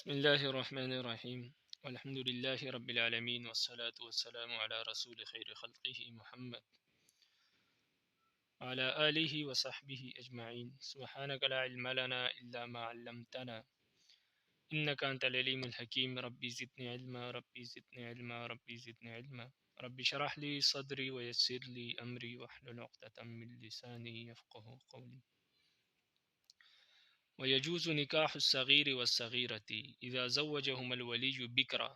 بسم اللہ الرحمن الرحیم الحمد للہ رب العالمین والصلاة والسلام علی رسول خیر خلقہ محمد وعلی آلہ وصحبہ اجمعین سبحانک لا علم لنا الا ما علمتنا انک انت العلیم الحکیم ربی زدنی علما ربی زدنی علما ربی زدنی علما رب شرح لی صدری ویسر لی امری واحلل عقدۃ من لسانی یفقهوا قولی ويجوز نكاح الصغير والصغيرة إذا زوجهما الولي بكرا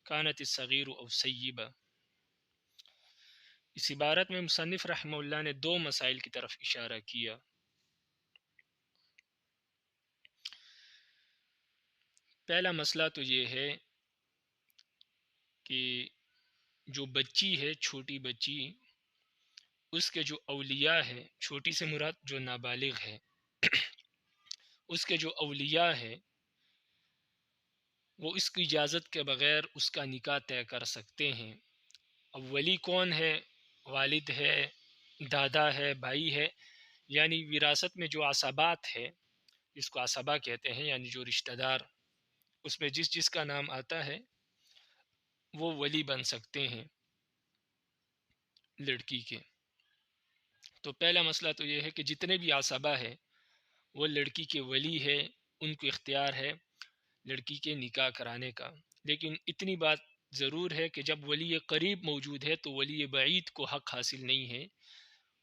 كانت الصغير أو سيبا۔ اس عبارت میں مصنف رحمہ اللہ نے دو مسائل کی طرف اشارہ کیا۔ پہلا مسئلہ تو یہ ہے کہ جو بچی ہے، چھوٹی بچی، اس کے جو اولیاء ہے، چھوٹی سے مراد جو نابالغ ہے، اس کے جو اولیاء ہے وہ اس کی اجازت کے بغیر اس کا نکاح طے کر سکتے ہیں۔ اب ولی کون ہے؟ والد ہے، دادا ہے، بھائی ہے، یعنی وراثت میں جو عصبات ہے، جس کو عصبہ کہتے ہیں، یعنی جو رشتہ دار، اس میں جس جس کا نام آتا ہے وہ ولی بن سکتے ہیں لڑکی کے۔ تو پہلا مسئلہ تو یہ ہے کہ جتنے بھی عصبہ ہے وہ لڑکی کے ولی ہے، ان کو اختیار ہے لڑکی کے نکاح کرانے کا۔ لیکن اتنی بات ضرور ہے کہ جب ولی قریب موجود ہے تو ولی بعید کو حق حاصل نہیں ہے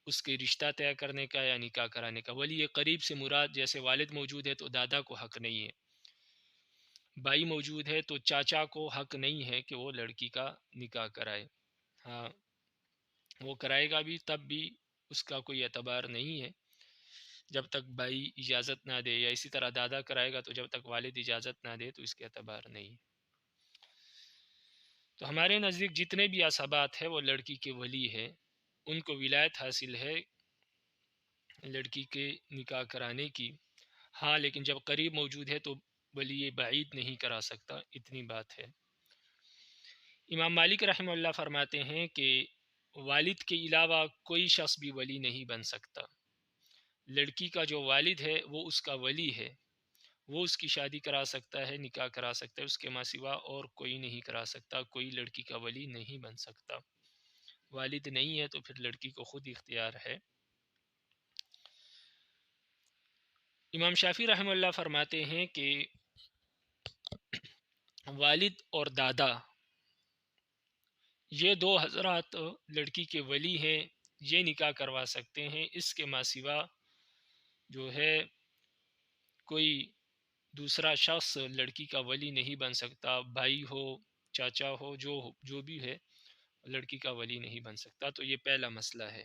اس کے رشتہ طے کرنے کا یا نکاح کرانے کا۔ ولی قریب سے مراد جیسے والد موجود ہے تو دادا کو حق نہیں ہے، بھائی موجود ہے تو چاچا کو حق نہیں ہے کہ وہ لڑکی کا نکاح کرائے۔ ہاں، وہ کرائے گا بھی تب بھی اس کا کوئی اعتبار نہیں ہے جب تک بھائی اجازت نہ دے، یا اسی طرح دادا کرائے گا تو جب تک والد اجازت نہ دے تو اس کے اعتبار نہیں۔ تو ہمارے نزدیک جتنے بھی عصبات ہیں وہ لڑکی کے ولی ہے، ان کو ولایت حاصل ہے لڑکی کے نکاح کرانے کی۔ ہاں، لیکن جب قریب موجود ہے تو ولی بعید نہیں کرا سکتا، اتنی بات ہے۔ امام مالک رحمہ اللہ فرماتے ہیں کہ والد کے علاوہ کوئی شخص بھی ولی نہیں بن سکتا۔ لڑکی کا جو والد ہے وہ اس کا ولی ہے، وہ اس کی شادی کرا سکتا ہے، نکاح کرا سکتا ہے، اس کے ماں سوا اور کوئی نہیں کرا سکتا، کوئی لڑکی کا ولی نہیں بن سکتا۔ والد نہیں ہے تو پھر لڑکی کو خود اختیار ہے۔ امام شافعی رحمہ اللہ فرماتے ہیں کہ والد اور دادا یہ دو حضرات لڑکی کے ولی ہیں، یہ نکاح کروا سکتے ہیں، اس کے ماں سوا جو ہے کوئی دوسرا شخص لڑکی کا ولی نہیں بن سکتا، بھائی ہو، چاچا ہو، جو بھی ہے لڑکی کا ولی نہیں بن سکتا۔ تو یہ پہلا مسئلہ ہے۔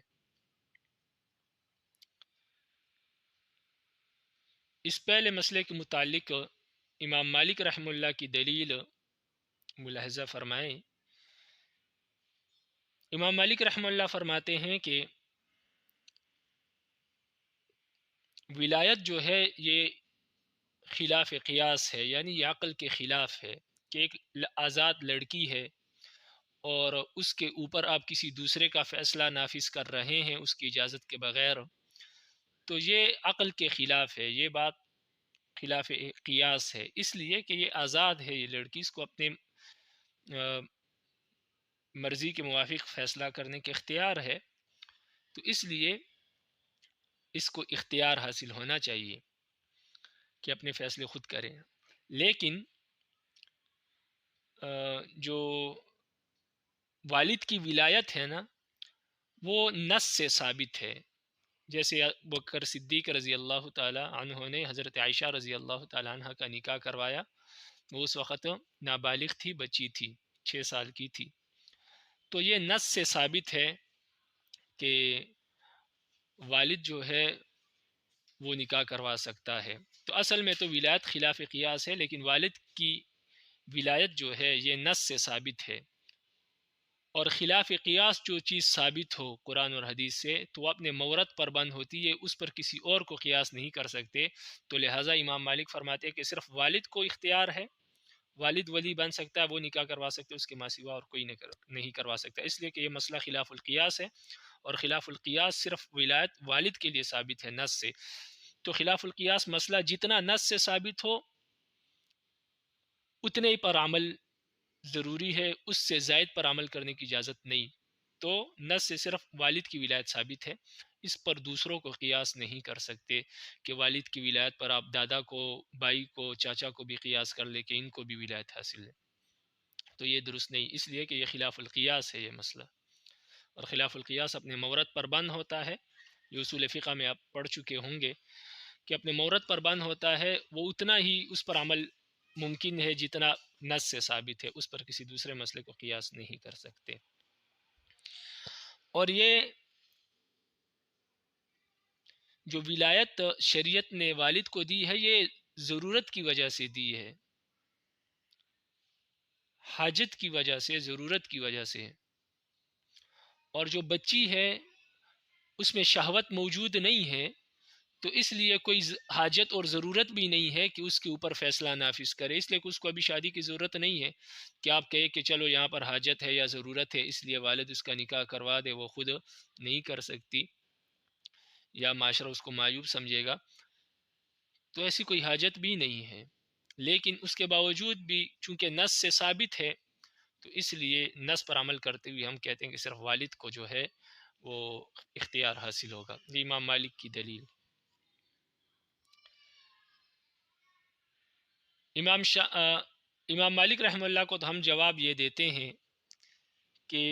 اس پہلے مسئلے کے متعلق امام مالک رحمہ اللہ کی دلیل ملاحظہ فرمائیں۔ امام مالک رحمہ اللہ فرماتے ہیں کہ ولایت جو ہے یہ خلاف قیاس ہے، یعنی یہ عقل کے خلاف ہے کہ ایک آزاد لڑکی ہے اور اس کے اوپر آپ کسی دوسرے کا فیصلہ نافذ کر رہے ہیں اس کی اجازت کے بغیر، تو یہ عقل کے خلاف ہے، یہ بات خلاف قیاس ہے، اس لیے کہ یہ آزاد ہے، یہ لڑکی، اس کو اپنے مرضی کے موافق فیصلہ کرنے کے اختیار ہے، تو اس لیے اس کو اختیار حاصل ہونا چاہیے کہ اپنے فیصلے خود کریں۔ لیکن جو والد کی ولایت ہے نا وہ نص سے ثابت ہے، جیسے بکر صدیق رضی اللہ تعالی عنہ نے حضرت عائشہ رضی اللہ تعالی عنہ کا نکاح کروایا، وہ اس وقت نابالغ تھی، بچی تھی، 6 سال کی تھی، تو یہ نص سے ثابت ہے کہ والد جو ہے وہ نکاح کروا سکتا ہے۔ تو اصل میں تو ولایت خلاف قیاس ہے، لیکن والد کی ولایت جو ہے یہ نص سے ثابت ہے، اور خلاف قیاس جو چیز ثابت ہو قرآن اور حدیث سے تو وہ اپنے مورد پر بند ہوتی ہے، اس پر کسی اور کو قیاس نہیں کر سکتے۔ تو لہٰذا امام مالک فرماتے ہیں کہ صرف والد کو اختیار ہے، والد ولی بن سکتا ہے، وہ نکاح کروا سکتے، اس کے ماں سوا اور کوئی نہیں کروا سکتا، اس لیے کہ یہ مسئلہ خلاف القیاس ہے، اور خلاف القیاس صرف ولایت والد کے لیے ثابت ہے نص سے۔ تو خلاف القیاس مسئلہ جتنا نص سے ثابت ہو اتنے پر عمل ضروری ہے، اس سے زائد پر عمل کرنے کی اجازت نہیں۔ تو نص سے صرف والد کی ولایت ثابت ہے، اس پر دوسروں کو قیاس نہیں کر سکتے کہ والد کی ولایت پر آپ دادا کو، بھائی کو، چاچا کو بھی قیاس کر لیں کہ ان کو بھی ولایت حاصل ہے، تو یہ درست نہیں، اس لیے کہ یہ خلاف القیاس ہے یہ مسئلہ، اور خلاف القیاس اپنے مورد پر بند ہوتا ہے۔ جو اصول فقہ میں آپ پڑھ چکے ہوں گے کہ اپنے مورد پر بند ہوتا ہے، وہ اتنا ہی اس پر عمل ممکن ہے جتنا نص سے ثابت ہے، اس پر کسی دوسرے مسئلے کو قیاس نہیں کر سکتے۔ اور یہ جو ولایت شریعت نے والد کو دی ہے، یہ ضرورت کی وجہ سے دی ہے، حاجت کی وجہ سے، ضرورت کی وجہ سے۔ اور جو بچی ہے اس میں شہوت موجود نہیں ہے، تو اس لیے کوئی حاجت اور ضرورت بھی نہیں ہے کہ اس کے اوپر فیصلہ نافذ کرے، اس لیے کہ اس کو ابھی شادی کی ضرورت نہیں ہے کہ آپ کہے کہ چلو یہاں پر حاجت ہے یا ضرورت ہے اس لیے والد اس کا نکاح کروا دے، وہ خود نہیں کر سکتی یا معاشرہ اس کو معیوب سمجھے گا، تو ایسی کوئی حاجت بھی نہیں ہے۔ لیکن اس کے باوجود بھی چونکہ نص سے ثابت ہے، تو اس لیے نص پر عمل کرتے ہوئے ہم کہتے ہیں کہ صرف والد کو جو ہے وہ اختیار حاصل ہوگا۔ یہ امام مالک کی دلیل۔ امام مالک رحمہ اللہ کو تو ہم جواب یہ دیتے ہیں کہ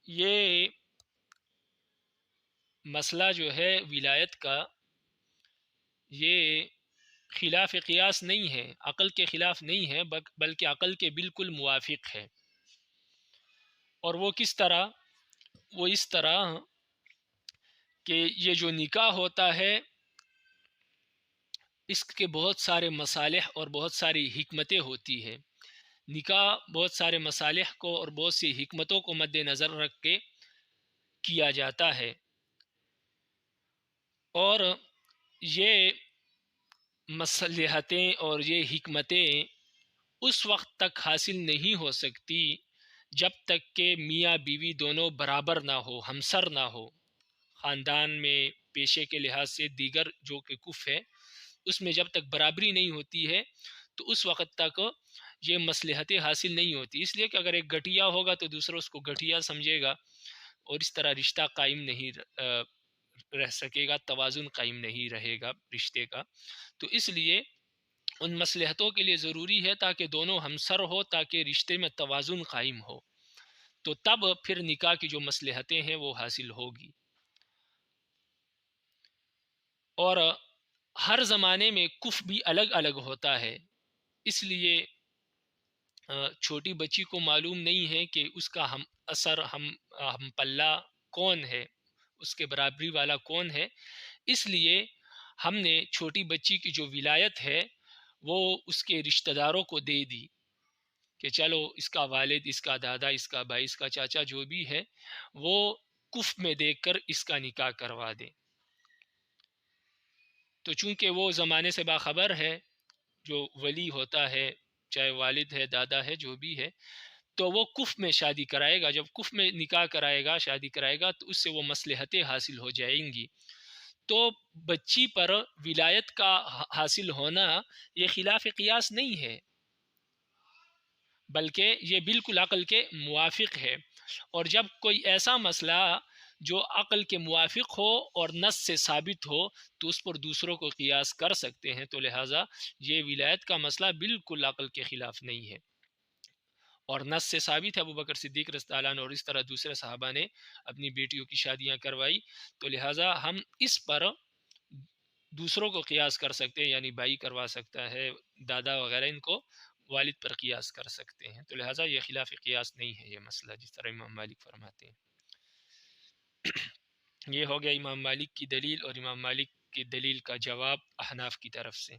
یہ مسئلہ جو ہے ولایت کا، یہ خلاف قیاس نہیں ہے، عقل کے خلاف نہیں ہے، بلکہ عقل کے بالکل موافق ہے۔ اور وہ کس طرح؟ وہ اس طرح کہ یہ جو نکاح ہوتا ہے اس کے بہت سارے مصالح اور بہت ساری حکمتیں ہوتی ہے۔ نکاح بہت سارے مصالح کو اور بہت سی حکمتوں کو مد نظر رکھ کے کیا جاتا ہے، اور یہ مصلحتیں اور یہ حکمتیں اس وقت تک حاصل نہیں ہو سکتی جب تک کہ میاں بیوی دونوں برابر نہ ہو، ہمسر نہ ہو۔ خاندان میں پیشے کے لحاظ سے دیگر جو کہ کف ہے اس میں جب تک برابری نہیں ہوتی ہے تو اس وقت تک یہ مصلحتیں حاصل نہیں ہوتی، اس لیے کہ اگر ایک گٹھیا ہوگا تو دوسرا اس کو گٹھیا سمجھے گا اور اس طرح رشتہ قائم نہیں رہ سکے گا، توازن قائم نہیں رہے گا رشتے کا۔ تو اس لیے ان مصلحتوں کے لیے ضروری ہے تاکہ دونوں ہمسر ہو، تاکہ رشتے میں توازن قائم ہو، تو تب پھر نکاح کی جو مصلحتیں ہیں وہ حاصل ہوگی۔ اور ہر زمانے میں کف بھی الگ الگ ہوتا ہے، اس لیے چھوٹی بچی کو معلوم نہیں ہے کہ اس کا ہم اثر، ہم پلہ کون ہے، اس کے برابری والا کون ہے، اس لیے ہم نے چھوٹی بچی کی جو ولایت ہے وہ اس کے رشتہ داروں کو دے دی کہ چلو اس کا والد، اس کا دادا، اس کا بھائی، اس کا چاچا جو بھی ہے وہ کف میں دیکھ کر اس کا نکاح کروا دیں۔ تو چونکہ وہ زمانے سے باخبر ہے، جو ولی ہوتا ہے چاہے والد ہے، دادا ہے، جو بھی ہے، تو وہ کف میں شادی کرائے گا۔ جب کف میں نکاح کرائے گا، شادی کرائے گا، تو اس سے وہ مصلحتیں حاصل ہو جائیں گی۔ تو بچی پر ولایت کا حاصل ہونا یہ خلاف قیاس نہیں ہے، بلکہ یہ بالکل عقل کے موافق ہے۔ اور جب کوئی ایسا مسئلہ جو عقل کے موافق ہو اور نص سے ثابت ہو تو اس پر دوسروں کو قیاس کر سکتے ہیں، تو لہٰذا یہ ولایت کا مسئلہ بالکل عقل کے خلاف نہیں ہے اور نص سے ثابت ہے۔ ابو بکر صدیق رضی اللہ عنہ اور اس طرح دوسرے صحابہ نے اپنی بیٹیوں کی شادیاں کروائی، تو لہٰذا ہم اس پر دوسروں کو قیاس کر سکتے ہیں، یعنی بھائی کروا سکتا ہے، دادا وغیرہ، ان کو والد پر قیاس کر سکتے ہیں، تو لہٰذا یہ خلاف قیاس نہیں ہے یہ مسئلہ، جس طرح امام مالک فرماتے ہیں۔ یہ ہو گیا امام مالک کی دلیل اور امام مالک کی دلیل کا جواب احناف کی طرف سے۔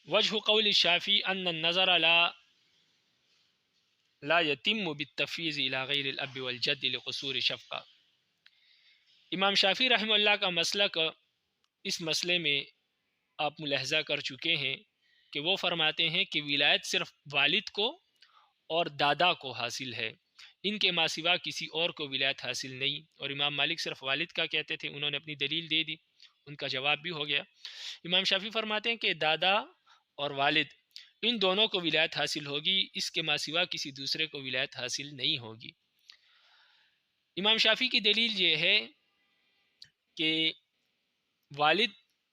وجہ قول الشافعی ان النظر لا يتم بالتفویض الى غیر الاب والجد لقصور شفقہ۔ امام شافعی رحمہ اللہ کا مسلک اس مسئلے میں آپ ملاحظہ کر چکے ہیں کہ وہ فرماتے ہیں کہ ولایت صرف والد کو اور دادا کو حاصل ہے، ان کے ماں سوا کسی اور کو ولایت حاصل نہیں۔ اور امام مالک صرف والد کا کہتے تھے، انہوں نے اپنی دلیل دے دی، ان کا جواب بھی ہو گیا۔ امام شافعی فرماتے ہیں کہ دادا اور والد، ان دونوں کو ولایت حاصل ہوگی، اس کے ماں سوا کسی دوسرے کو ولایت حاصل نہیں ہوگی۔ امام شافعی کی دلیل یہ ہے کہ والد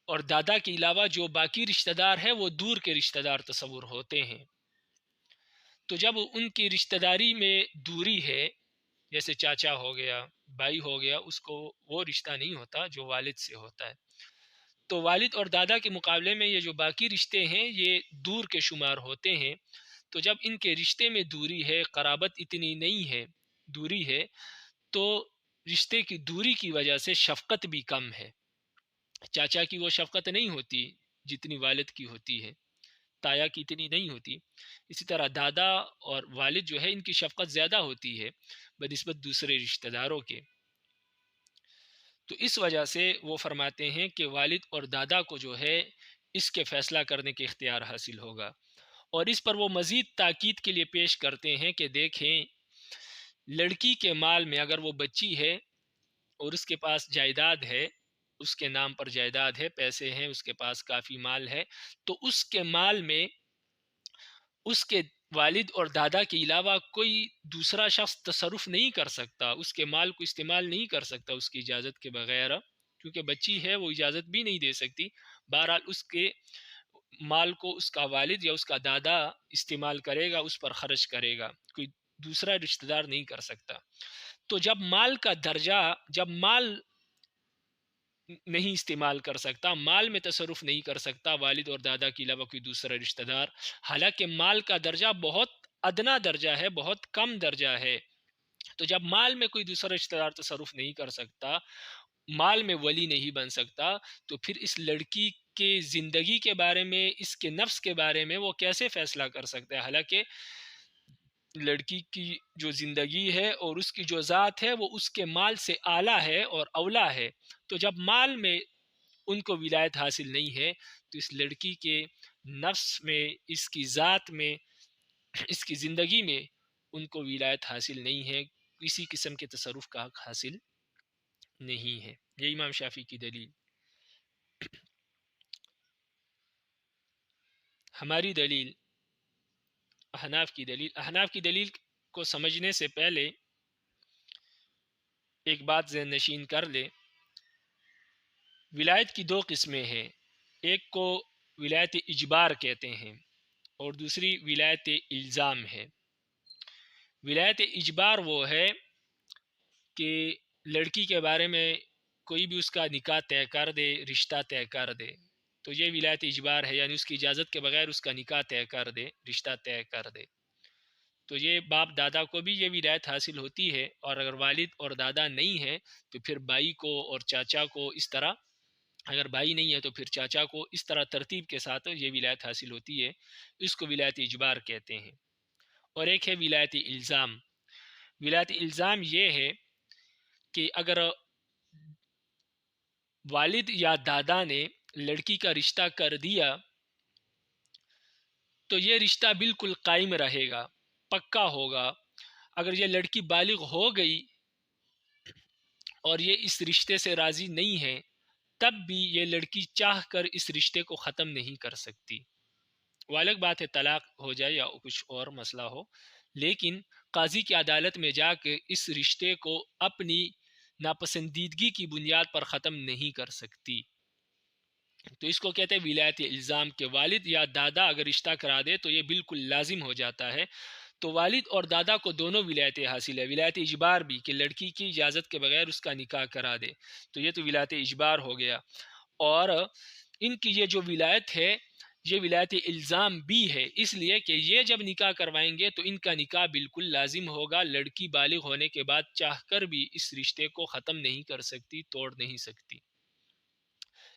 اور دادا کے علاوہ جو باقی رشتہ دار ہیں وہ دور کے رشتہ دار تصور ہوتے ہیں، تو جب ان کی رشتہ داری میں دوری ہے، جیسے چاچا ہو گیا، بھائی ہو گیا، اس کو وہ رشتہ نہیں ہوتا جو والد سے ہوتا ہے۔ تو والد اور دادا کے مقابلے میں یہ جو باقی رشتے ہیں یہ دور کے شمار ہوتے ہیں۔ تو جب ان کے رشتے میں دوری ہے، قرابت اتنی نہیں ہے، دوری ہے، تو رشتے کی دوری کی وجہ سے شفقت بھی کم ہے۔ چاچا کی وہ شفقت نہیں ہوتی جتنی والد کی ہوتی ہے، تایا کی اتنی نہیں ہوتی۔ اسی طرح دادا اور والد جو ہے ان کی شفقت زیادہ ہوتی ہے بنسبت دوسرے رشتہ داروں کے۔ تو اس وجہ سے وہ فرماتے ہیں کہ والد اور دادا کو جو ہے اس کے فیصلہ کرنے کے اختیار حاصل ہوگا، اور اس پر وہ مزید تاکید کے لیے پیش کرتے ہیں کہ دیکھیں، لڑکی کے مال میں اگر وہ بچی ہے اور اس کے پاس جائیداد ہے، اس کے نام پر جائیداد ہے، پیسے ہیں، اس کے پاس کافی مال ہے، تو اس کے مال میں اس کے والد اور دادا کے علاوہ کوئی دوسرا شخص تصرف نہیں کر سکتا، اس کے مال کو استعمال نہیں کر سکتا اس کی اجازت کے بغیر، کیونکہ بچی ہے، وہ اجازت بھی نہیں دے سکتی۔ بہرحال اس کے مال کو اس کا والد یا اس کا دادا استعمال کرے گا، اس پر خرچ کرے گا، کوئی دوسرا رشتہ دار نہیں کر سکتا۔ تو جب مال کا درجہ، جب مال نہیں استعمال کر سکتا، مال میں تصرف نہیں کر سکتا والد اور دادا کے علاوہ کوئی دوسرا رشتہ دار، حالانکہ مال کا درجہ بہت ادنا درجہ ہے، بہت کم درجہ ہے، تو جب مال میں کوئی دوسرا رشتہ دار تصرف نہیں کر سکتا، مال میں ولی نہیں بن سکتا، تو پھر اس لڑکی کے زندگی کے بارے میں، اس کے نفس کے بارے میں وہ کیسے فیصلہ کر سکتا ہے؟ حالانکہ لڑکی کی جو زندگی ہے اور اس کی جو ذات ہے وہ اس کے مال سے اعلیٰ ہے اور اولا ہے۔ تو جب مال میں ان کو ولایت حاصل نہیں ہے، تو اس لڑکی کے نفس میں، اس کی ذات میں، اس کی زندگی میں ان کو ولایت حاصل نہیں ہے، کسی قسم کے تصرف کا حق حاصل نہیں ہے۔ یہ امام شافعی کی دلیل۔ ہماری دلیل، احناف کی دلیل۔ احناف کی دلیل کو سمجھنے سے پہلے ایک بات ذہن نشین کر لے، ولایت کی دو قسمیں ہیں، ایک کو ولایت اجبار کہتے ہیں اور دوسری ولایت الزام ہے۔ ولایت اجبار وہ ہے کہ لڑکی کے بارے میں کوئی بھی اس کا نکاح طے کر دے، رشتہ طے کر دے، تو یہ ولایت اجبار ہے، یعنی اس کی اجازت کے بغیر اس کا نکاح طے کر دے، رشتہ طے کر دے، تو یہ باپ دادا کو بھی یہ ولایت حاصل ہوتی ہے، اور اگر والد اور دادا نہیں ہے تو پھر بھائی کو اور چاچا کو اس طرح، اگر بھائی نہیں ہے تو پھر چاچا کو اس طرح ترتیب کے ساتھ یہ ولایت حاصل ہوتی ہے، اس کو ولایت اجبار کہتے ہیں۔ اور ایک ہے ولایت الزام۔ ولایت الزام یہ ہے کہ اگر والد یا دادا نے لڑکی کا رشتہ کر دیا تو یہ رشتہ بالکل قائم رہے گا، پکا ہوگا۔ اگر یہ لڑکی بالغ ہو گئی اور یہ اس رشتے سے راضی نہیں ہے، تب بھی یہ لڑکی چاہ کر اس رشتے کو ختم نہیں کر سکتی۔ وہ الگ بات ہے طلاق ہو جائے یا کچھ اور مسئلہ ہو، لیکن قاضی کی عدالت میں جا کے اس رشتے کو اپنی ناپسندیدگی کی بنیاد پر ختم نہیں کر سکتی۔ تو اس کو کہتے ہیں ولایت الزام، کے والد یا دادا اگر رشتہ کرا دے تو یہ بالکل لازم ہو جاتا ہے۔ تو والد اور دادا کو دونوں ولایتیں حاصل ہے، ولایت اجبار بھی کہ لڑکی کی اجازت کے بغیر اس کا نکاح کرا دے، تو یہ تو ولایت اجبار ہو گیا، اور ان کی یہ جو ولایت ہے یہ ولایت الزام بھی ہے، اس لیے کہ یہ جب نکاح کروائیں گے تو ان کا نکاح بالکل لازم ہوگا، لڑکی بالغ ہونے کے بعد چاہ کر بھی اس رشتے کو ختم نہیں کر سکتی، توڑ نہیں سکتی۔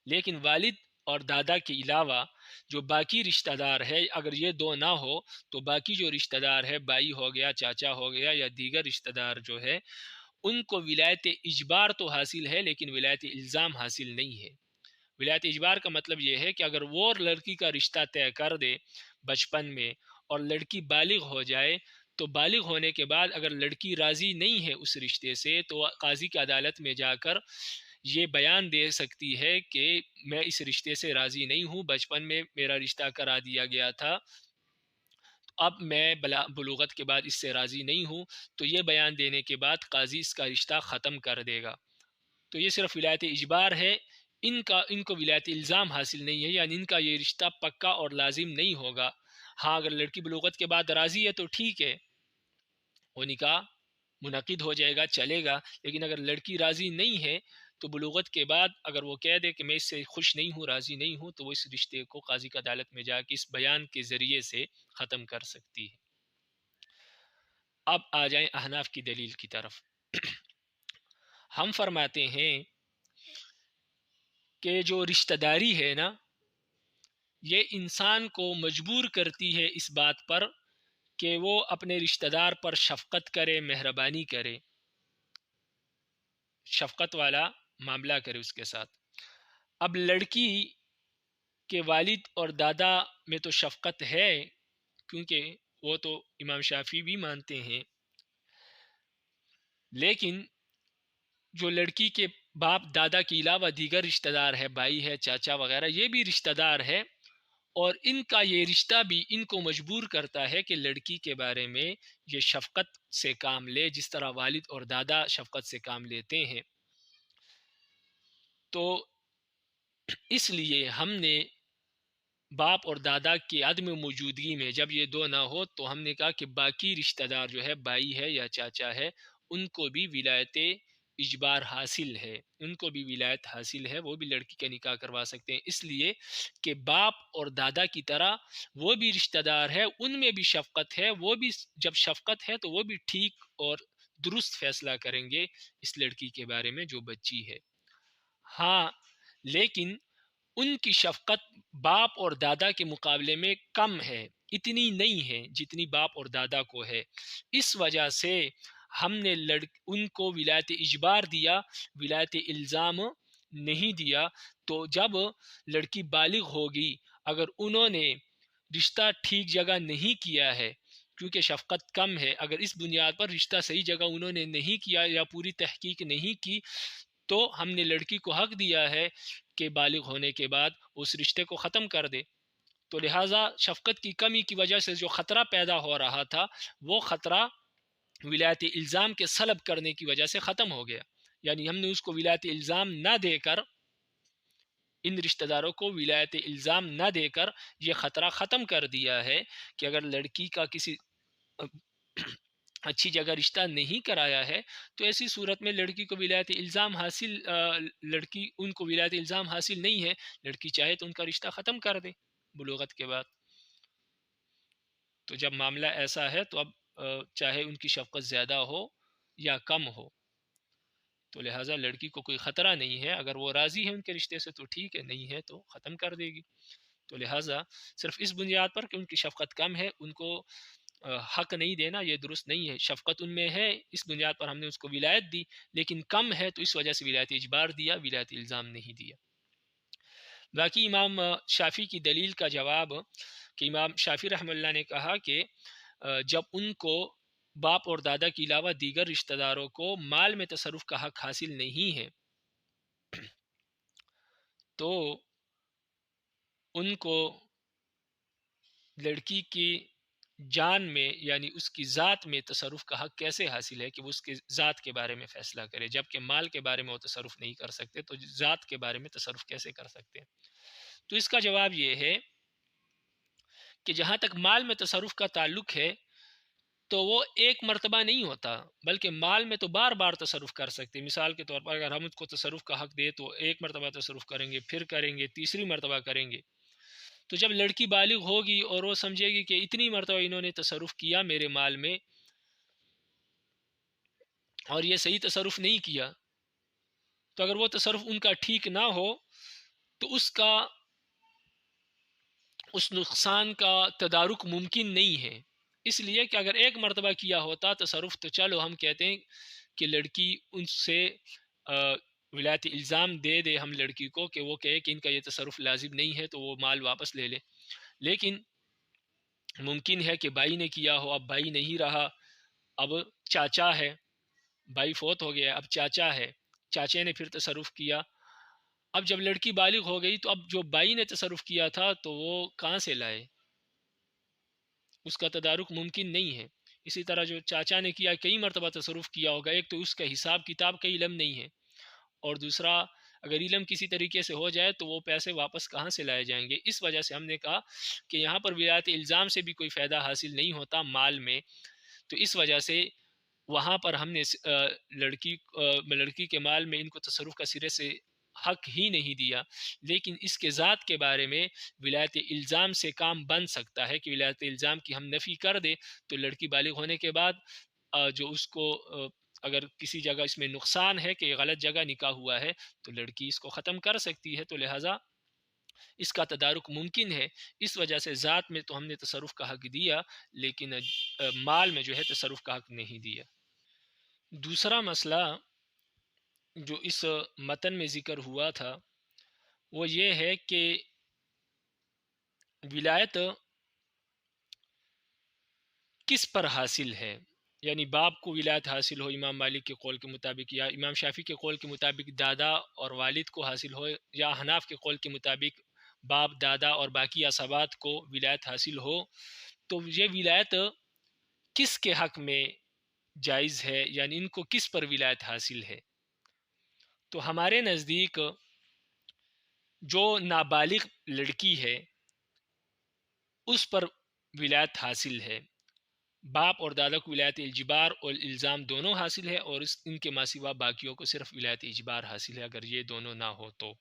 لیکن والد اور دادا کے علاوہ جو باقی رشتہ دار ہے، اگر یہ دو نہ ہو تو باقی جو رشتہ دار ہے، بھائی ہو گیا، چاچا ہو گیا یا دیگر رشتہ دار جو ہے، ان کو ولایت اجبار تو حاصل ہے لیکن ولایت الزام حاصل نہیں ہے۔ ولایت اجبار کا مطلب یہ ہے کہ اگر وہ لڑکی کا رشتہ طے کر دے بچپن میں اور لڑکی بالغ ہو جائے، تو بالغ ہونے کے بعد اگر لڑکی راضی نہیں ہے اس رشتے سے تو قاضی کی عدالت میں جا کر یہ بیان دے سکتی ہے کہ میں اس رشتے سے راضی نہیں ہوں، بچپن میں میرا رشتہ کرا دیا گیا تھا، اب میں بلوغت کے بعد اس سے راضی نہیں ہوں، تو یہ بیان دینے کے بعد قاضی اس کا رشتہ ختم کر دے گا۔ تو یہ صرف ولایت اجبار ہے، ان کو ولایت الزام حاصل نہیں ہے، یعنی ان کا یہ رشتہ پکا اور لازم نہیں ہوگا۔ ہاں اگر لڑکی بلوغت کے بعد راضی ہے تو ٹھیک ہے، وہ نکاح منعقد ہو جائے گا، چلے گا، لیکن اگر لڑکی راضی نہیں ہے تو بلوغت کے بعد اگر وہ کہہ دے کہ میں اس سے خوش نہیں ہوں، راضی نہیں ہوں، تو وہ اس رشتے کو قاضی کی عدالت میں جا کے اس بیان کے ذریعے سے ختم کر سکتی ہے۔ اب آ جائیں احناف کی دلیل کی طرف۔ ہم فرماتے ہیں کہ جو رشتہ داری ہے نا، یہ انسان کو مجبور کرتی ہے اس بات پر کہ وہ اپنے رشتہ دار پر شفقت کرے، مہربانی کرے، شفقت والا معاملہ کرے اس کے ساتھ۔ اب لڑکی کے والد اور دادا میں تو شفقت ہے، کیونکہ وہ تو امام شافعی بھی مانتے ہیں، لیکن جو لڑکی کے باپ دادا کے علاوہ دیگر رشتہ دار ہے، بھائی ہے، چاچا وغیرہ، یہ بھی رشتہ دار ہے، اور ان کا یہ رشتہ بھی ان کو مجبور کرتا ہے کہ لڑکی کے بارے میں یہ شفقت سے کام لے، جس طرح والد اور دادا شفقت سے کام لیتے ہیں۔ تو اس لیے ہم نے باپ اور دادا کی عدم موجودگی میں جب یہ دو نہ ہو تو ہم نے کہا کہ باقی رشتہ دار جو ہے، بھائی ہے یا چاچا ہے، ان کو بھی ولایت اجبار حاصل ہے، ان کو بھی ولایت حاصل ہے، وہ بھی لڑکی کا نکاح کروا سکتے ہیں، اس لیے کہ باپ اور دادا کی طرح وہ بھی رشتہ دار ہے، ان میں بھی شفقت ہے، وہ بھی جب شفقت ہے تو وہ بھی ٹھیک اور درست فیصلہ کریں گے اس لڑکی کے بارے میں جو بچی ہے۔ ہاں لیکن ان کی شفقت باپ اور دادا کے مقابلے میں کم ہے، اتنی نہیں ہے جتنی باپ اور دادا کو ہے، اس وجہ سے ہم نے ان کو ولایت اجبار دیا، ولایت الزام نہیں دیا۔ تو جب لڑکی بالغ ہوگی، اگر انہوں نے رشتہ ٹھیک جگہ نہیں کیا ہے، کیونکہ شفقت کم ہے، اگر اس بنیاد پر رشتہ صحیح جگہ انہوں نے نہیں کیا یا پوری تحقیق نہیں کی، تو ہم نے لڑکی کو حق دیا ہے کہ بالغ ہونے کے بعد اس رشتے کو ختم کر دے۔ تو لہٰذا شفقت کی کمی کی وجہ سے جو خطرہ پیدا ہو رہا تھا، وہ خطرہ ولایت الزام کے سلب کرنے کی وجہ سے ختم ہو گیا، یعنی ہم نے اس کو ولایت الزام نہ دے کر، ان رشتہ داروں کو ولایت الزام نہ دے کر یہ خطرہ ختم کر دیا ہے کہ اگر لڑکی کا کسی اچھی جگہ رشتہ نہیں کرایا ہے تو ایسی صورت میں لڑکی کو ولایت الزام حاصل ان کو ولایت الزام حاصل نہیں ہے، لڑکی چاہے تو ان کا رشتہ ختم کر دے بلوغت کے بعد۔ تو جب معاملہ ایسا ہے تو اب چاہے ان کی شفقت زیادہ ہو یا کم ہو، تو لہٰذا لڑکی کو کوئی خطرہ نہیں ہے، اگر وہ راضی ہے ان کے رشتے سے تو ٹھیک ہے، نہیں ہے تو ختم کر دے گی۔ تو لہٰذا صرف اس بنیاد پر کہ ان کی شفقت کم ہے ان کو حق نہیں دینا، یہ درست نہیں ہے۔ شفقت ان میں ہے، اس بنیاد پر ہم نے اس کو ولایت دی، لیکن کم ہے تو اس وجہ سے ولایت اجبار دیا، ولایت الزام نہیں دیا۔ باقی امام شافعی کی دلیل کا جواب کہ امام شافعی رحمہ اللہ نے کہا کہ جب ان کو باپ اور دادا کے علاوہ دیگر رشتہ داروں کو مال میں تصرف کا حق حاصل نہیں ہے تو ان کو لڑکی کی جان میں یعنی اس کی ذات میں تصرف کا حق کیسے حاصل ہے کہ وہ اس کے ذات کے بارے میں فیصلہ کرے، جبکہ مال کے بارے میں وہ تصرف نہیں کر سکتے، تو ذات کے بارے میں تصرف کیسے کر سکتے ہیں؟ تو اس کا جواب یہ ہے کہ جہاں تک مال میں تصرف کا تعلق ہے تو وہ ایک مرتبہ نہیں ہوتا، بلکہ مال میں تو بار بار تصرف کر سکتے۔ مثال کے طور پر اگر ہم اس کو تصرف کا حق دے تو ایک مرتبہ تصرف کریں گے، پھر کریں گے، تیسری مرتبہ کریں گے۔ تو جب لڑکی بالغ ہوگی اور وہ سمجھے گی کہ اتنی مرتبہ انہوں نے تصرف کیا میرے مال میں اور یہ صحیح تصرف نہیں کیا، تو اگر وہ تصرف ان کا ٹھیک نہ ہو تو اس نقصان کا تدارک ممکن نہیں ہے، اس لیے کہ اگر ایک مرتبہ کیا ہوتا تصرف تو چلو ہم کہتے ہیں کہ لڑکی ان سے ولایت الزام دے دے ہم لڑکی کو کہ وہ کہے کہ ان کا یہ تصرف لازم نہیں ہے تو وہ مال واپس لے لے، لیکن ممکن ہے کہ بھائی نے کیا ہو، اب بھائی نہیں رہا، اب چاچا ہے، بھائی فوت ہو گیا، اب چاچا ہے، چاچے نے پھر تصرف کیا. اب جب لڑکی بالغ ہو گئی تو اب جو بائی نے تصرف کیا تھا تو وہ کہاں سے لائے؟ اس کا تدارک ممکن نہیں ہے. اسی طرح جو چاچا نے کیا کئی مرتبہ تصرف کیا ہوگا، ایک تو اس کا حساب کتاب کا علم نہیں ہے، اور دوسرا اگر علم کسی طریقے سے ہو جائے تو وہ پیسے واپس کہاں سے لائے جائیں گے. اس وجہ سے ہم نے کہا کہ یہاں پر ولایت الزام سے بھی کوئی فائدہ حاصل نہیں ہوتا مال میں. تو اس وجہ سے وہاں پر ہم نے لڑکی کے مال میں ان کو تصرف کا سرے سے حق ہی نہیں دیا. لیکن اس کے ذات کے بارے میں ولایت الزام سے کام بن سکتا ہے کہ ولایت الزام کی ہم نفی کر دیں تو لڑکی بالغ ہونے کے بعد جو اس کو اگر کسی جگہ اس میں نقصان ہے کہ غلط جگہ نکاح ہوا ہے تو لڑکی اس کو ختم کر سکتی ہے. تو لہٰذا اس کا تدارک ممکن ہے. اس وجہ سے ذات میں تو ہم نے تصرف کا حق دیا، لیکن مال میں جو ہے تصرف کا حق نہیں دیا. دوسرا مسئلہ جو اس متن میں ذکر ہوا تھا وہ یہ ہے کہ ولایت کس پر حاصل ہے. یعنی باپ کو ولایت حاصل ہو امام مالک کے قول کے مطابق، یا امام شافعی کے قول کے مطابق دادا اور والد کو حاصل ہو، یا حناف کے قول کے مطابق باپ دادا اور باقی عصبات کو ولایت حاصل ہو. تو یہ ولایت کس کے حق میں جائز ہے، یعنی ان کو کس پر ولایت حاصل ہے. تو ہمارے نزدیک جو نابالغ لڑکی ہے اس پر ولایت حاصل ہے. باپ اور دادا کو ولایت اجبار اور الزام دونوں حاصل ہے، اور ان کے ماں سوا باقیوں کو صرف ولایت اجبار حاصل ہے اگر یہ دونوں نہ ہو تو.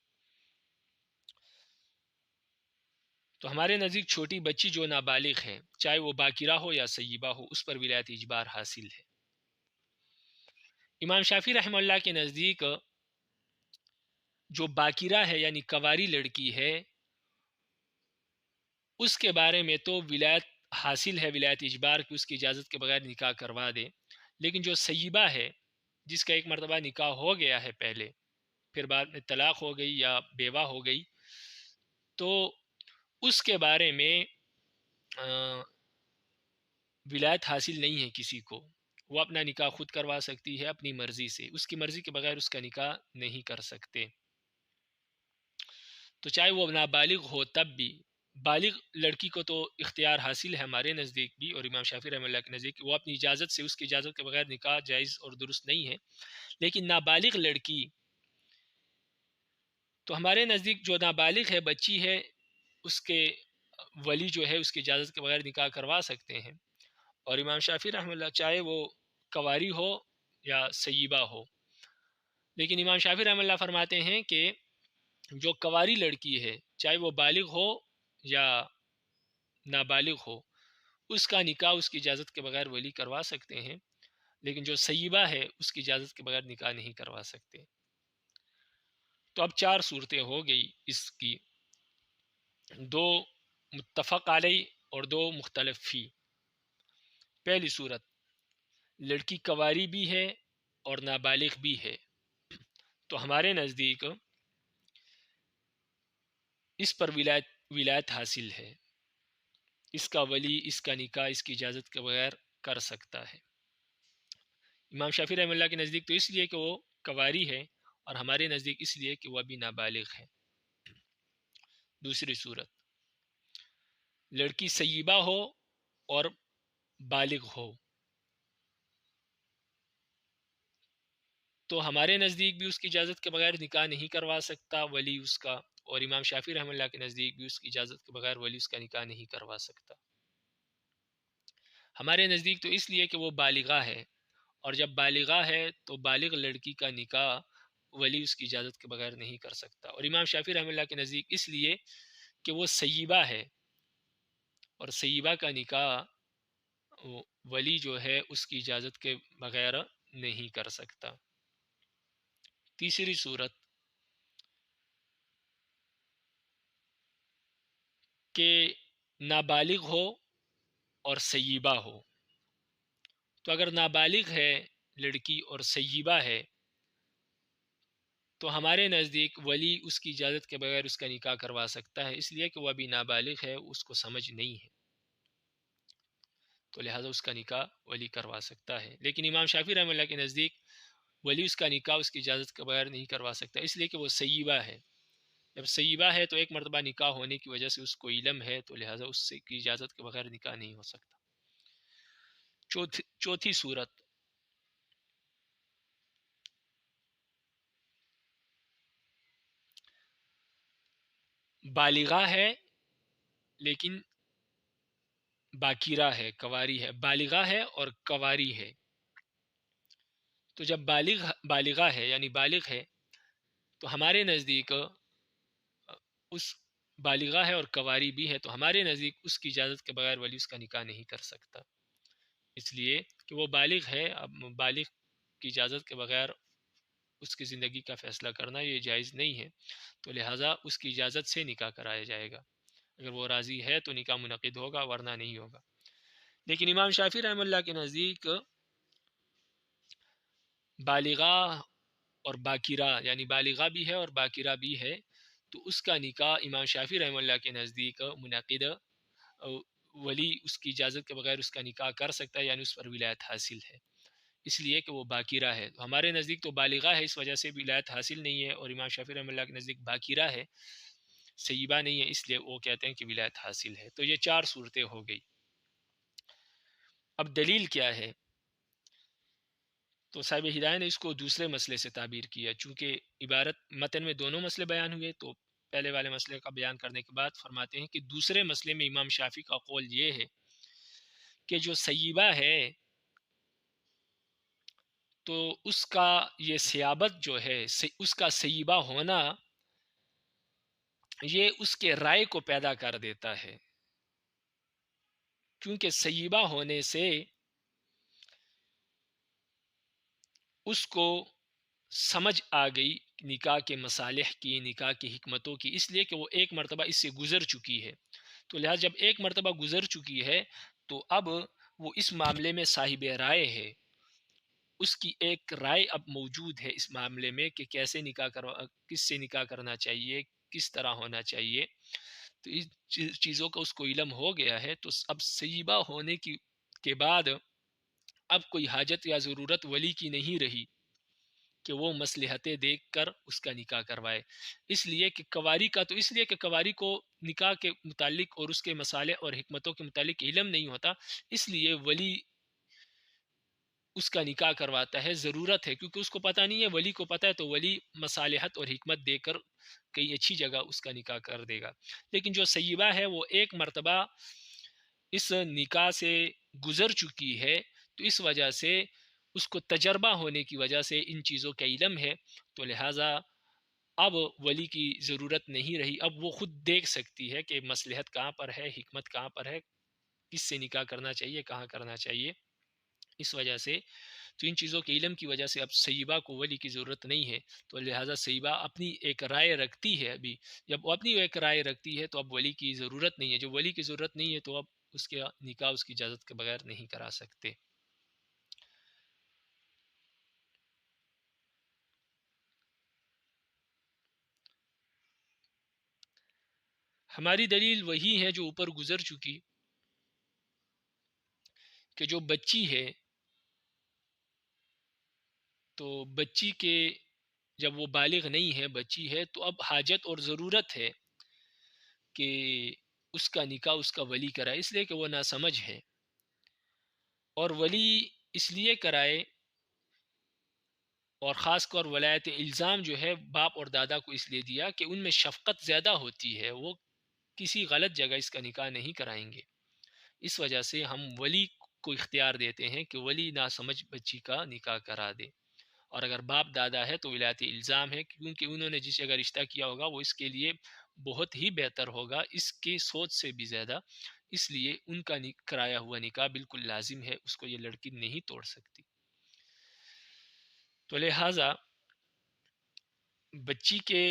تو ہمارے نزدیک چھوٹی بچی جو نابالغ ہے چاہے وہ باکرہ ہو یا سیبہ ہو اس پر ولایت اجبار حاصل ہے. امام شافعی رحمہ اللہ کے نزدیک جو باکرہ ہے یعنی کنواری لڑکی ہے اس کے بارے میں تو ولایت حاصل ہے، ولایت اجبار کی، اس کی اجازت کے بغیر نکاح کروا دے. لیکن جو سیبہ ہے جس کا ایک مرتبہ نکاح ہو گیا ہے پہلے، پھر بعد میں طلاق ہو گئی یا بیوہ ہو گئی، تو اس کے بارے میں ولایت حاصل نہیں ہے کسی کو. وہ اپنا نکاح خود کروا سکتی ہے اپنی مرضی سے، اس کی مرضی کے بغیر اس کا نکاح نہیں کر سکتے. تو چاہے وہ نابالغ ہو تب بھی بالغ لڑکی کو تو اختیار حاصل ہے ہمارے نزدیک بھی اور امام شافعی رحمہ اللہ کے نزدیک، وہ اپنی اجازت سے، اس کی اجازت کے بغیر نکاح جائز اور درست نہیں ہے. لیکن نابالغ لڑکی تو ہمارے نزدیک جو نابالغ ہے، بچی ہے، اس کے ولی جو ہے اس کی اجازت کے بغیر نکاح کروا سکتے ہیں. اور امام شافعی رحمہ اللہ چاہے وہ کنواری ہو یا سیبہ ہو، لیکن امام شافعی رحمہ اللہ فرماتے ہیں کہ جو کنواری لڑکی ہے چاہے وہ بالغ ہو یا نابالغ ہو اس کا نکاح اس کی اجازت کے بغیر ولی کروا سکتے ہیں، لیکن جو سیبہ ہے اس کی اجازت کے بغیر نکاح نہیں کروا سکتے. تو اب 4 صورتیں ہو گئی اس کی، 2 متفق علیہ اور 2 مختلف فی. پہلی صورت، لڑکی کنواری بھی ہے اور نابالغ بھی ہے، تو ہمارے نزدیک اس پر ولایت حاصل ہے، اس کا ولی اس کا نکاح اس کی اجازت کے بغیر کر سکتا ہے. امام شافعی رحمہ اللہ کے نزدیک تو اس لیے کہ وہ کنواری ہے، اور ہمارے نزدیک اس لیے کہ وہ ابھی نابالغ ہے. دوسری صورت، لڑکی سیبہ ہو اور بالغ ہو، تو ہمارے نزدیک بھی اس کی اجازت کے بغیر نکاح نہیں کروا سکتا ولی اس کا، اور امام شافعی رحمہ اللہ کے نزدیک بھی اس کی اجازت کے بغیر ولی اس کا نکاح نہیں کروا سکتا. ہمارے نزدیک تو اس لیے کہ وہ بالغہ ہے، اور جب بالغہ ہے تو بالغ لڑکی کا نکاح ولی اس کی اجازت کے بغیر نہیں کر سکتا. اور امام شافعی رحمہ اللہ کے نزدیک اس لیے کہ وہ سیبہ ہے، اور سیبہ کا نکاح ولی جو ہے اس کی اجازت کے بغیر نہیں کر سکتا. تیسری صورت کہ نابالغ ہو اور سیبہ ہو. تو اگر نابالغ ہے لڑکی اور سیبہ ہے تو ہمارے نزدیک ولی اس کی اجازت کے بغیر اس کا نکاح کروا سکتا ہے، اس لیے کہ وہ ابھی نابالغ ہے، اس کو سمجھ نہیں ہے، تو لہٰذا اس کا نکاح ولی کروا سکتا ہے. لیکن امام شافعی رحمہ اللہ کے نزدیک ولی اس کا نکاح اس کی اجازت کے بغیر نہیں کروا سکتا، اس لیے کہ وہ سیبہ ہے۔ جب سیبہ ہے تو ایک مرتبہ نکاح ہونے کی وجہ سے اس کو علم ہے، تو لہٰذا اس سے کی اجازت کے بغیر نکاح نہیں ہو سکتا۔ چوتھی صورت، بالغہ ہے لیکن باکرہ ہے، کواری ہے، بالغہ ہے اور کواری ہے۔ تو جب بالغہ ہے یعنی بالغ ہے تو ہمارے نزدیک اس بالغہ ہے اور کواری بھی ہے، تو ہمارے نزدیک اس کی اجازت کے بغیر ولی اس کا نکاح نہیں کر سکتا، اس لیے کہ وہ بالغ ہے۔ اب بالغ کی اجازت کے بغیر اس کی زندگی کا فیصلہ کرنا یہ جائز نہیں ہے، تو لہٰذا اس کی اجازت سے نکاح کرایا جائے گا۔ اگر وہ راضی ہے تو نکاح منعقد ہوگا، ورنہ نہیں ہوگا۔ لیکن امام شافعی رحمہ اللہ کے نزدیک بالغہ اور باکرہ یعنی بالغہ بھی ہے اور باکرہ بھی ہے، تو اس کا نکاح امام شافعی رحمہ اللہ کے نزدیک منعقد، ولی اس کی اجازت کے بغیر اس کا نکاح کر سکتا ہے، یعنی اس پر ولایت حاصل ہے، اس لیے کہ وہ باکرہ ہے۔ ہمارے نزدیک تو بالغہ ہے، اس وجہ سے ولایت حاصل نہیں ہے، اور امام شافعی رحمہ اللہ کے نزدیک باکرہ ہے، سیبہ نہیں ہے، اس لیے وہ کہتے ہیں کہ ولایت حاصل ہے۔ تو یہ چار صورتیں ہو گئی۔ اب دلیل کیا ہے؟ تو صاحب ہدایہ نے اس کو دوسرے مسئلے سے تعبیر کیا، چونکہ عبارت متن میں دونوں مسئلے بیان ہوئے، تو پہلے والے مسئلے کا بیان کرنے کے بعد فرماتے ہیں کہ دوسرے مسئلے میں امام شافعی کا قول یہ ہے کہ جو سیبہ ہے تو اس کا یہ سیابت جو ہے، اس کا سیبہ ہونا، یہ اس کے رائے کو پیدا کر دیتا ہے، کیونکہ سیبہ ہونے سے اس کو سمجھ آ گئی نکاح کے مصالح کی، نکاح کی حکمتوں کی، اس لیے کہ وہ ایک مرتبہ اس سے گزر چکی ہے، تو لہذا جب ایک مرتبہ گزر چکی ہے تو اب وہ اس معاملے میں صاحب رائے ہے، اس کی ایک رائے اب موجود ہے اس معاملے میں کہ کیسے نکاح کس سے نکاح کرنا چاہیے، کس طرح ہونا چاہیے، تو اس چیزوں کا اس کو علم ہو گیا ہے، تو اب سیبہ ہونے کے بعد اب کوئی حاجت یا ضرورت ولی کی نہیں رہی کہ وہ مصلحتیں دیکھ کر اس کا نکاح کروائے، اس لیے کہ کواری کا، تو اس لیے کہ کواری کو نکاح کے متعلق اور اس کے مصالح اور حکمتوں کے متعلق علم نہیں ہوتا، اس لیے ولی اس کا نکاح کرواتا ہے، ضرورت ہے کیونکہ اس کو پتہ نہیں ہے، ولی کو پتہ ہے، تو ولی مصالحت اور حکمت دے کر کئی اچھی جگہ اس کا نکاح کر دے گا۔ لیکن جو سیبہ ہے وہ ایک مرتبہ اس نکاح سے گزر چکی ہے، تو اس وجہ سے اس کو تجربہ ہونے کی وجہ سے ان چیزوں کا علم ہے، تو لہٰذا اب ولی کی ضرورت نہیں رہی، اب وہ خود دیکھ سکتی ہے کہ مصلحت کہاں پر ہے، حکمت کہاں پر ہے، کس سے نکاح کرنا چاہیے، کہاں کرنا چاہیے، اس وجہ سے تو ان چیزوں کے علم کی وجہ سے اب سیبہ کو ولی کی ضرورت نہیں ہے، تو لہٰذا سیبہ اپنی ایک رائے رکھتی ہے، ابھی جب وہ اپنی ایک رائے رکھتی ہے تو اب ولی کی ضرورت نہیں ہے، جب ولی کی ضرورت نہیں ہے تو اب اس کے نکاح اس کی اجازت کے بغیر نہیں کرا سکتے۔ ہماری دلیل وہی ہے جو اوپر گزر چکی، کہ جو بچی ہے تو بچی کے جب وہ بالغ نہیں ہے، بچی ہے، تو اب حاجت اور ضرورت ہے کہ اس کا نکاح اس کا ولی کرائے، اس لیے کہ وہ ناسمجھ ہے، اور ولی اس لیے کرائے، اور خاص طور ولایت الزام جو ہے باپ اور دادا کو اس لیے دیا کہ ان میں شفقت زیادہ ہوتی ہے، وہ کسی غلط جگہ اس کا نکاح نہیں کرائیں گے، اس وجہ سے ہم ولی کو اختیار دیتے ہیں کہ ولی ناسمجھ بچی کا نکاح کرا دے، اور اگر باپ دادا ہے تو ولایت الزام ہے، کیونکہ انہوں نے جس جگہ رشتہ کیا ہوگا وہ اس کے لیے بہت ہی بہتر ہوگا اس کی سوچ سے بھی زیادہ، اس لیے ان کا کرایا ہوا نکاح بالکل لازم ہے، اس کو یہ لڑکی نہیں توڑ سکتی۔ تو لہٰذا بچی کے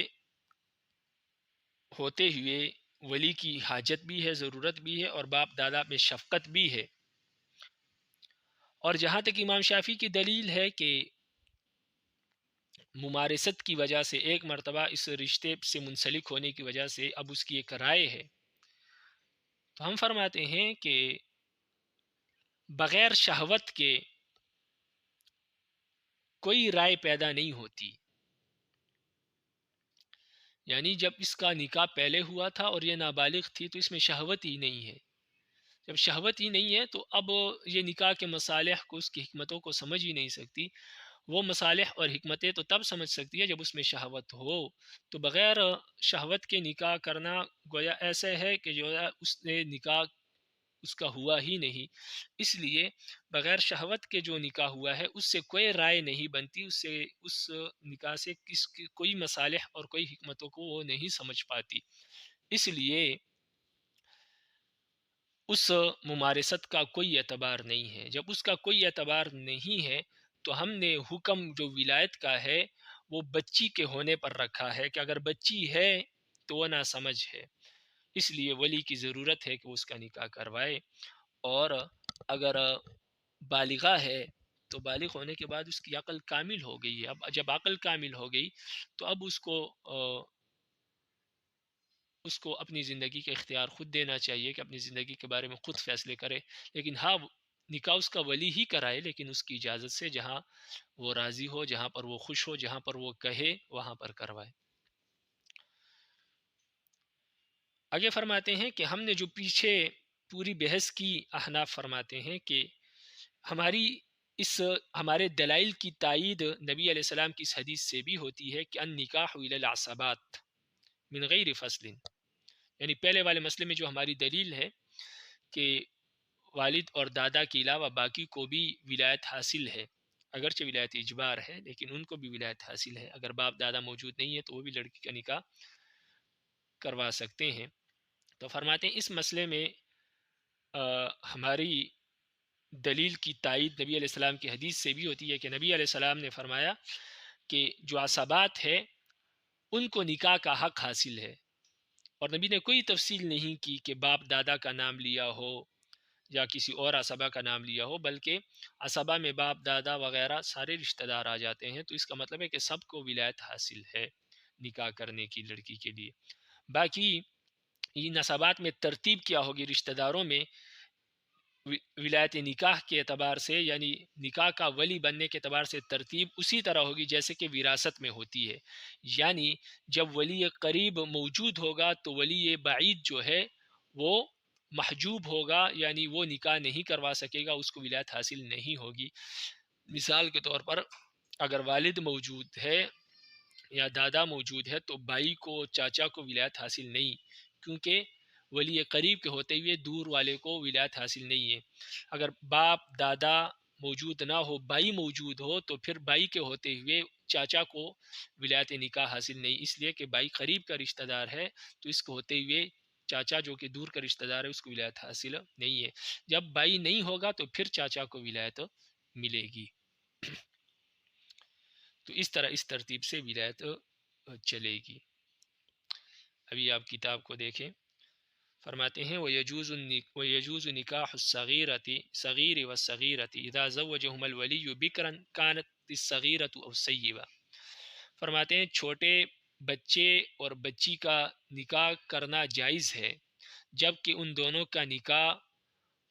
ہوتے ہوئے ولی کی حاجت بھی ہے، ضرورت بھی ہے، اور باپ دادا میں شفقت بھی ہے، اور جہاں تک امام شافعی کی دلیل ہے کہ ممارست کی وجہ سے ایک مرتبہ اس رشتے سے منسلک ہونے کی وجہ سے اب اس کی ایک رائے ہے، تو ہم فرماتے ہیں کہ، بغیر شہوت کے کوئی رائے پیدا نہیں ہوتی. یعنی جب اس کا نکاح پہلے ہوا تھا اور یہ نابالغ تھی تو اس میں شہوت ہی نہیں ہے. جب شہوت ہی نہیں ہے تو اب یہ نکاح کے مصالح کو، اس کی حکمتوں کو سمجھ ہی نہیں سکتی. وہ مصالح اور حکمتیں تو تب سمجھ سکتی ہے جب اس میں شہوت ہو. تو بغیر شہوت کے نکاح کرنا گویا ایسے ہے کہ جو ہے اس نے نکاح اس کا ہوا ہی نہیں. اس لیے بغیر شہوت کے جو نکاح ہوا ہے اس سے کوئی رائے نہیں بنتی، اس سے اس نکاح سے کوئی مصالح اور کوئی حکمتوں کو وہ نہیں سمجھ پاتی. اس لیے اس ممارست کا کوئی اعتبار نہیں ہے. جب اس کا کوئی اعتبار نہیں ہے تو ہم نے حکم جو ولایت کا ہے وہ بچی کے ہونے پر رکھا ہے کہ اگر بچی ہے تو وہ ناسمجھ ہے. اس لیے ولی کی ضرورت ہے کہ وہ اس کا نکاح کروائے. اور اگر بالغہ ہے تو بالغ ہونے کے بعد اس کی عقل کامل ہو گئی ہے. اب جب عقل کامل ہو گئی تو اب اس کو اپنی زندگی کا اختیار خود دینا چاہیے کہ اپنی زندگی کے بارے میں خود فیصلے کرے. لیکن ہاں، نکاح اس کا ولی ہی کرائے لیکن اس کی اجازت سے، جہاں وہ راضی ہو، جہاں پر وہ خوش ہو، جہاں پر وہ کہے وہاں پر کروائے. آگے فرماتے ہیں کہ ہم نے جو پیچھے پوری بحث کی، احناف فرماتے ہیں کہ ہمارے دلائل کی تائید نبی علیہ السلام کی اس حدیث سے بھی ہوتی ہے کہ ان نکاح الی العصبات من غیر فصل. یعنی پہلے والے مسئلے میں جو ہماری دلیل ہے کہ والد اور دادا کے علاوہ باقی کو بھی ولایت حاصل ہے، اگرچہ ولایت اجبار ہے لیکن ان کو بھی ولایت حاصل ہے. اگر باپ دادا موجود نہیں ہے تو وہ بھی لڑکی کا نکاح کروا سکتے ہیں. تو فرماتے ہیں اس مسئلے میں ہماری دلیل کی تائید نبی علیہ السلام کی حدیث سے بھی ہوتی ہے کہ نبی علیہ السلام نے فرمایا کہ جو عصبات ہے ان کو نکاح کا حق حاصل ہے. اور نبی نے کوئی تفصیل نہیں کی کہ باپ دادا کا نام لیا ہو یا کسی اور عصبہ کا نام لیا ہو، بلکہ عصبہ میں باپ دادا وغیرہ سارے رشتہ دار آ جاتے ہیں. تو اس کا مطلب ہے کہ سب کو ولایت حاصل ہے نکاح کرنے کی لڑکی کے لیے. باقی ان نسبات میں ترتیب کیا ہوگی رشتہ داروں میں ولایت نکاح کے اعتبار سے، یعنی نکاح کا ولی بننے کے اعتبار سے ترتیب اسی طرح ہوگی جیسے کہ وراثت میں ہوتی ہے. یعنی جب ولی قریب موجود ہوگا تو ولی بعید جو ہے وہ محجوب ہوگا، یعنی وہ نکاح نہیں کروا سکے گا، اس کو ولایت حاصل نہیں ہوگی. مثال کے طور پر اگر والد موجود ہے یا دادا موجود ہے تو بھائی کو، چاچا کو ولایت حاصل نہیں، کیونکہ ولی قریب کے ہوتے ہوئے دور والے کو ولایت حاصل نہیں ہے. اگر باپ دادا موجود نہ ہو، بھائی موجود ہو، تو پھر بھائی کے ہوتے ہوئے چاچا کو ولایت نکاح حاصل نہیں، اس لیے کہ بھائی قریب کا رشتہ دار ہے تو اس کو ہوتے ہوئے چاچا جو کہ دور کا رشتہ دار ہے اس کو ولایت حاصل نہیں ہے. جب بھائی نہیں ہوگا تو پھر چاچا کو ولایت ملے گی. تو اس طرح اس ترتیب سے ولایت چلے گی. ابھی آپ کتاب کو دیکھیں. فرماتے ہیں وَيَجُوزُ نِكَاحُ الصَّغِيرَةِ صغیر وَالصَّغِيرَةِ اِذَا زَوَّجَهُمَا الْوَلِيُّ بِكْرًا كَانَتِ الصَّغِيرَةُ أَوْ صَيِّبًا. فرماتے ہیں چھوٹے بچے اور بچی کا نکاح کرنا جائز ہے جب کہ ان دونوں کا نکاح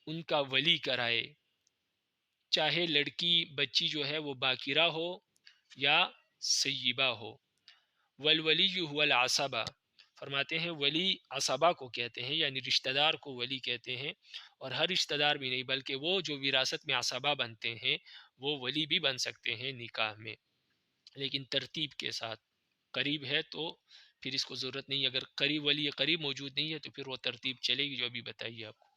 ان کا ولی کرائے، چاہے لڑکی بچی جو ہے وہ باکرہ ہو یا سیبہ ہو. والولی هو العصبہ. فرماتے ہیں ولی عصبہ کو کہتے ہیں، یعنی رشتہ دار کو ولی کہتے ہیں. اور ہر رشتہ دار بھی نہیں بلکہ وہ جو وراثت میں عصبہ بنتے ہیں وہ ولی بھی بن سکتے ہیں نکاح میں، لیکن ترتیب کے ساتھ. قریب ہے تو پھر اس کو ضرورت نہیں، اگر قریب ولی قریب موجود نہیں ہے تو پھر وہ ترتیب چلے گی جو ابھی بتائیے آپ کو.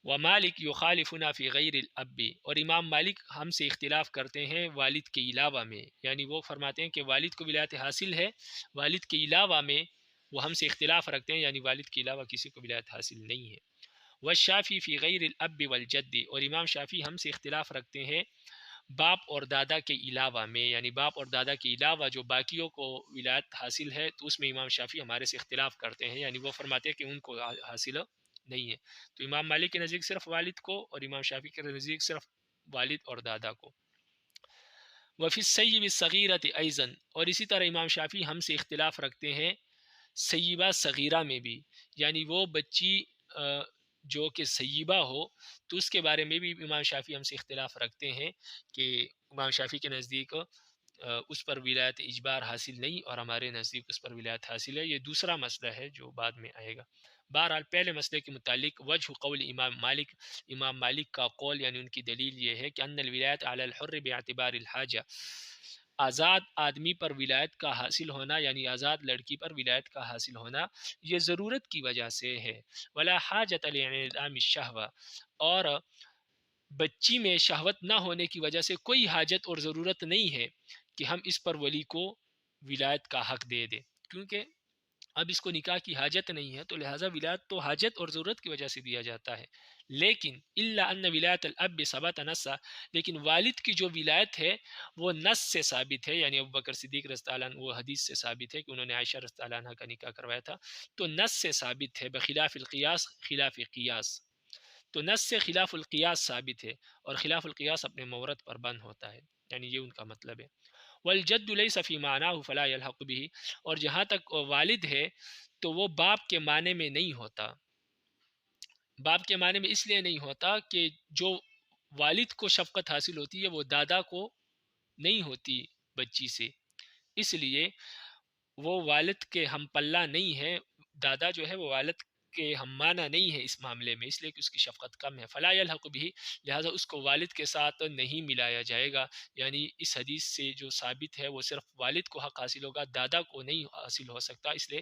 ومالک یخالفنا فی غیر الاب. اور امام مالک ہم سے اختلاف کرتے ہیں والد کے علاوہ میں، یعنی وہ فرماتے ہیں کہ والد کو ولایت حاصل ہے، والد کے علاوہ میں وہ ہم سے اختلاف رکھتے ہیں، یعنی والد کے علاوہ کسی کو ولایت حاصل نہیں ہے. والشافعی فی غیر الاب والجد. اور امام شافعی ہم سے اختلاف رکھتے ہیں باپ اور دادا کے علاوہ میں، یعنی باپ اور دادا کے علاوہ جو باقیوں کو ولایت حاصل ہے تو اس میں امام شافعی ہمارے سے اختلاف کرتے ہیں، یعنی وہ فرماتے ہیں کہ ان کو حاصل نہیں ہے. تو امام مالک کے نزدیک صرف والد کو اور امام شافعی کے نزدیک صرف والد اور دادا کو. وفی السیب الصغیرۃ ایضا. اور اسی طرح امام شافعی ہم سے اختلاف رکھتے ہیں سیبہ صغیرہ میں بھی، یعنی وہ بچی جو کہ سیبہ ہو، تو اس کے بارے میں بھی امام شافعی ہم سے اختلاف رکھتے ہیں کہ امام شافعی کے نزدیک اس پر ولایت اجبار حاصل نہیں، اور ہمارے نزدیک اس پر ولایت حاصل ہے۔ یہ دوسرا مسئلہ ہے جو بعد میں آئے گا۔ بہرحال پہلے مسئلے کے متعلق وجہ قول امام مالک کا قول یعنی ان کی دلیل یہ ہے کہ ان الولایت علی الحر باعتبار الحاجہ، آزاد آدمی پر ولایت کا حاصل ہونا یعنی آزاد لڑکی پر ولایت کا حاصل ہونا یہ ضرورت کی وجہ سے ہے، ولا حاجت لانعدام الشہوہ، اور بچی میں شہوت نہ ہونے کی وجہ سے کوئی حاجت اور ضرورت نہیں ہے کہ ہم اس پر ولی کو ولایت کا حق دے دیں، کیونکہ اب اس کو نکاح کی حاجت نہیں ہے، تو لہٰذا ولایت تو حاجت اور ضرورت کی وجہ سے دیا جاتا ہے۔ لیکن الا ان ولایت الاب ثبت نصا، لیکن والد کی جو ولایت ہے وہ نص سے ثابت ہے، یعنی ابوبکر صدیق رضی اللہ عنہ وہ حدیث سے ثابت ہے کہ انہوں نے عائشہ رضی اللہ عنہ کا نکاح کروایا تھا، تو نص سے ثابت ہے، بخلاف القیاس، خلاف قیاس، تو نص سے خلاف القیاس ثابت ہے، اور خلاف القیاس اپنے مورد پر بند ہوتا ہے، یعنی یہ ان کا مطلب ہے۔ والجد لیس فی معناہ فلا یلحق به، اور جہاں تک والد ہے تو وہ باپ کے معنی میں نہیں ہوتا، باپ کے معنی میں اس لیے نہیں ہوتا کہ جو والد کو شفقت حاصل ہوتی ہے وہ دادا کو نہیں ہوتی بچی سے، اس لیے وہ والد کے ہم پلہ نہیں ہے، دادا جو ہے وہ والد کے ہم معنی نہیں ہے اس معاملے میں، اس لیے کہ اس کی شفقت کم ہے، فلا یلحق بھی، لہٰذا اس کو والد کے ساتھ نہیں ملایا جائے گا، یعنی اس حدیث سے جو ثابت ہے وہ صرف والد کو حق حاصل ہوگا، دادا کو نہیں حاصل ہو سکتا، اس لیے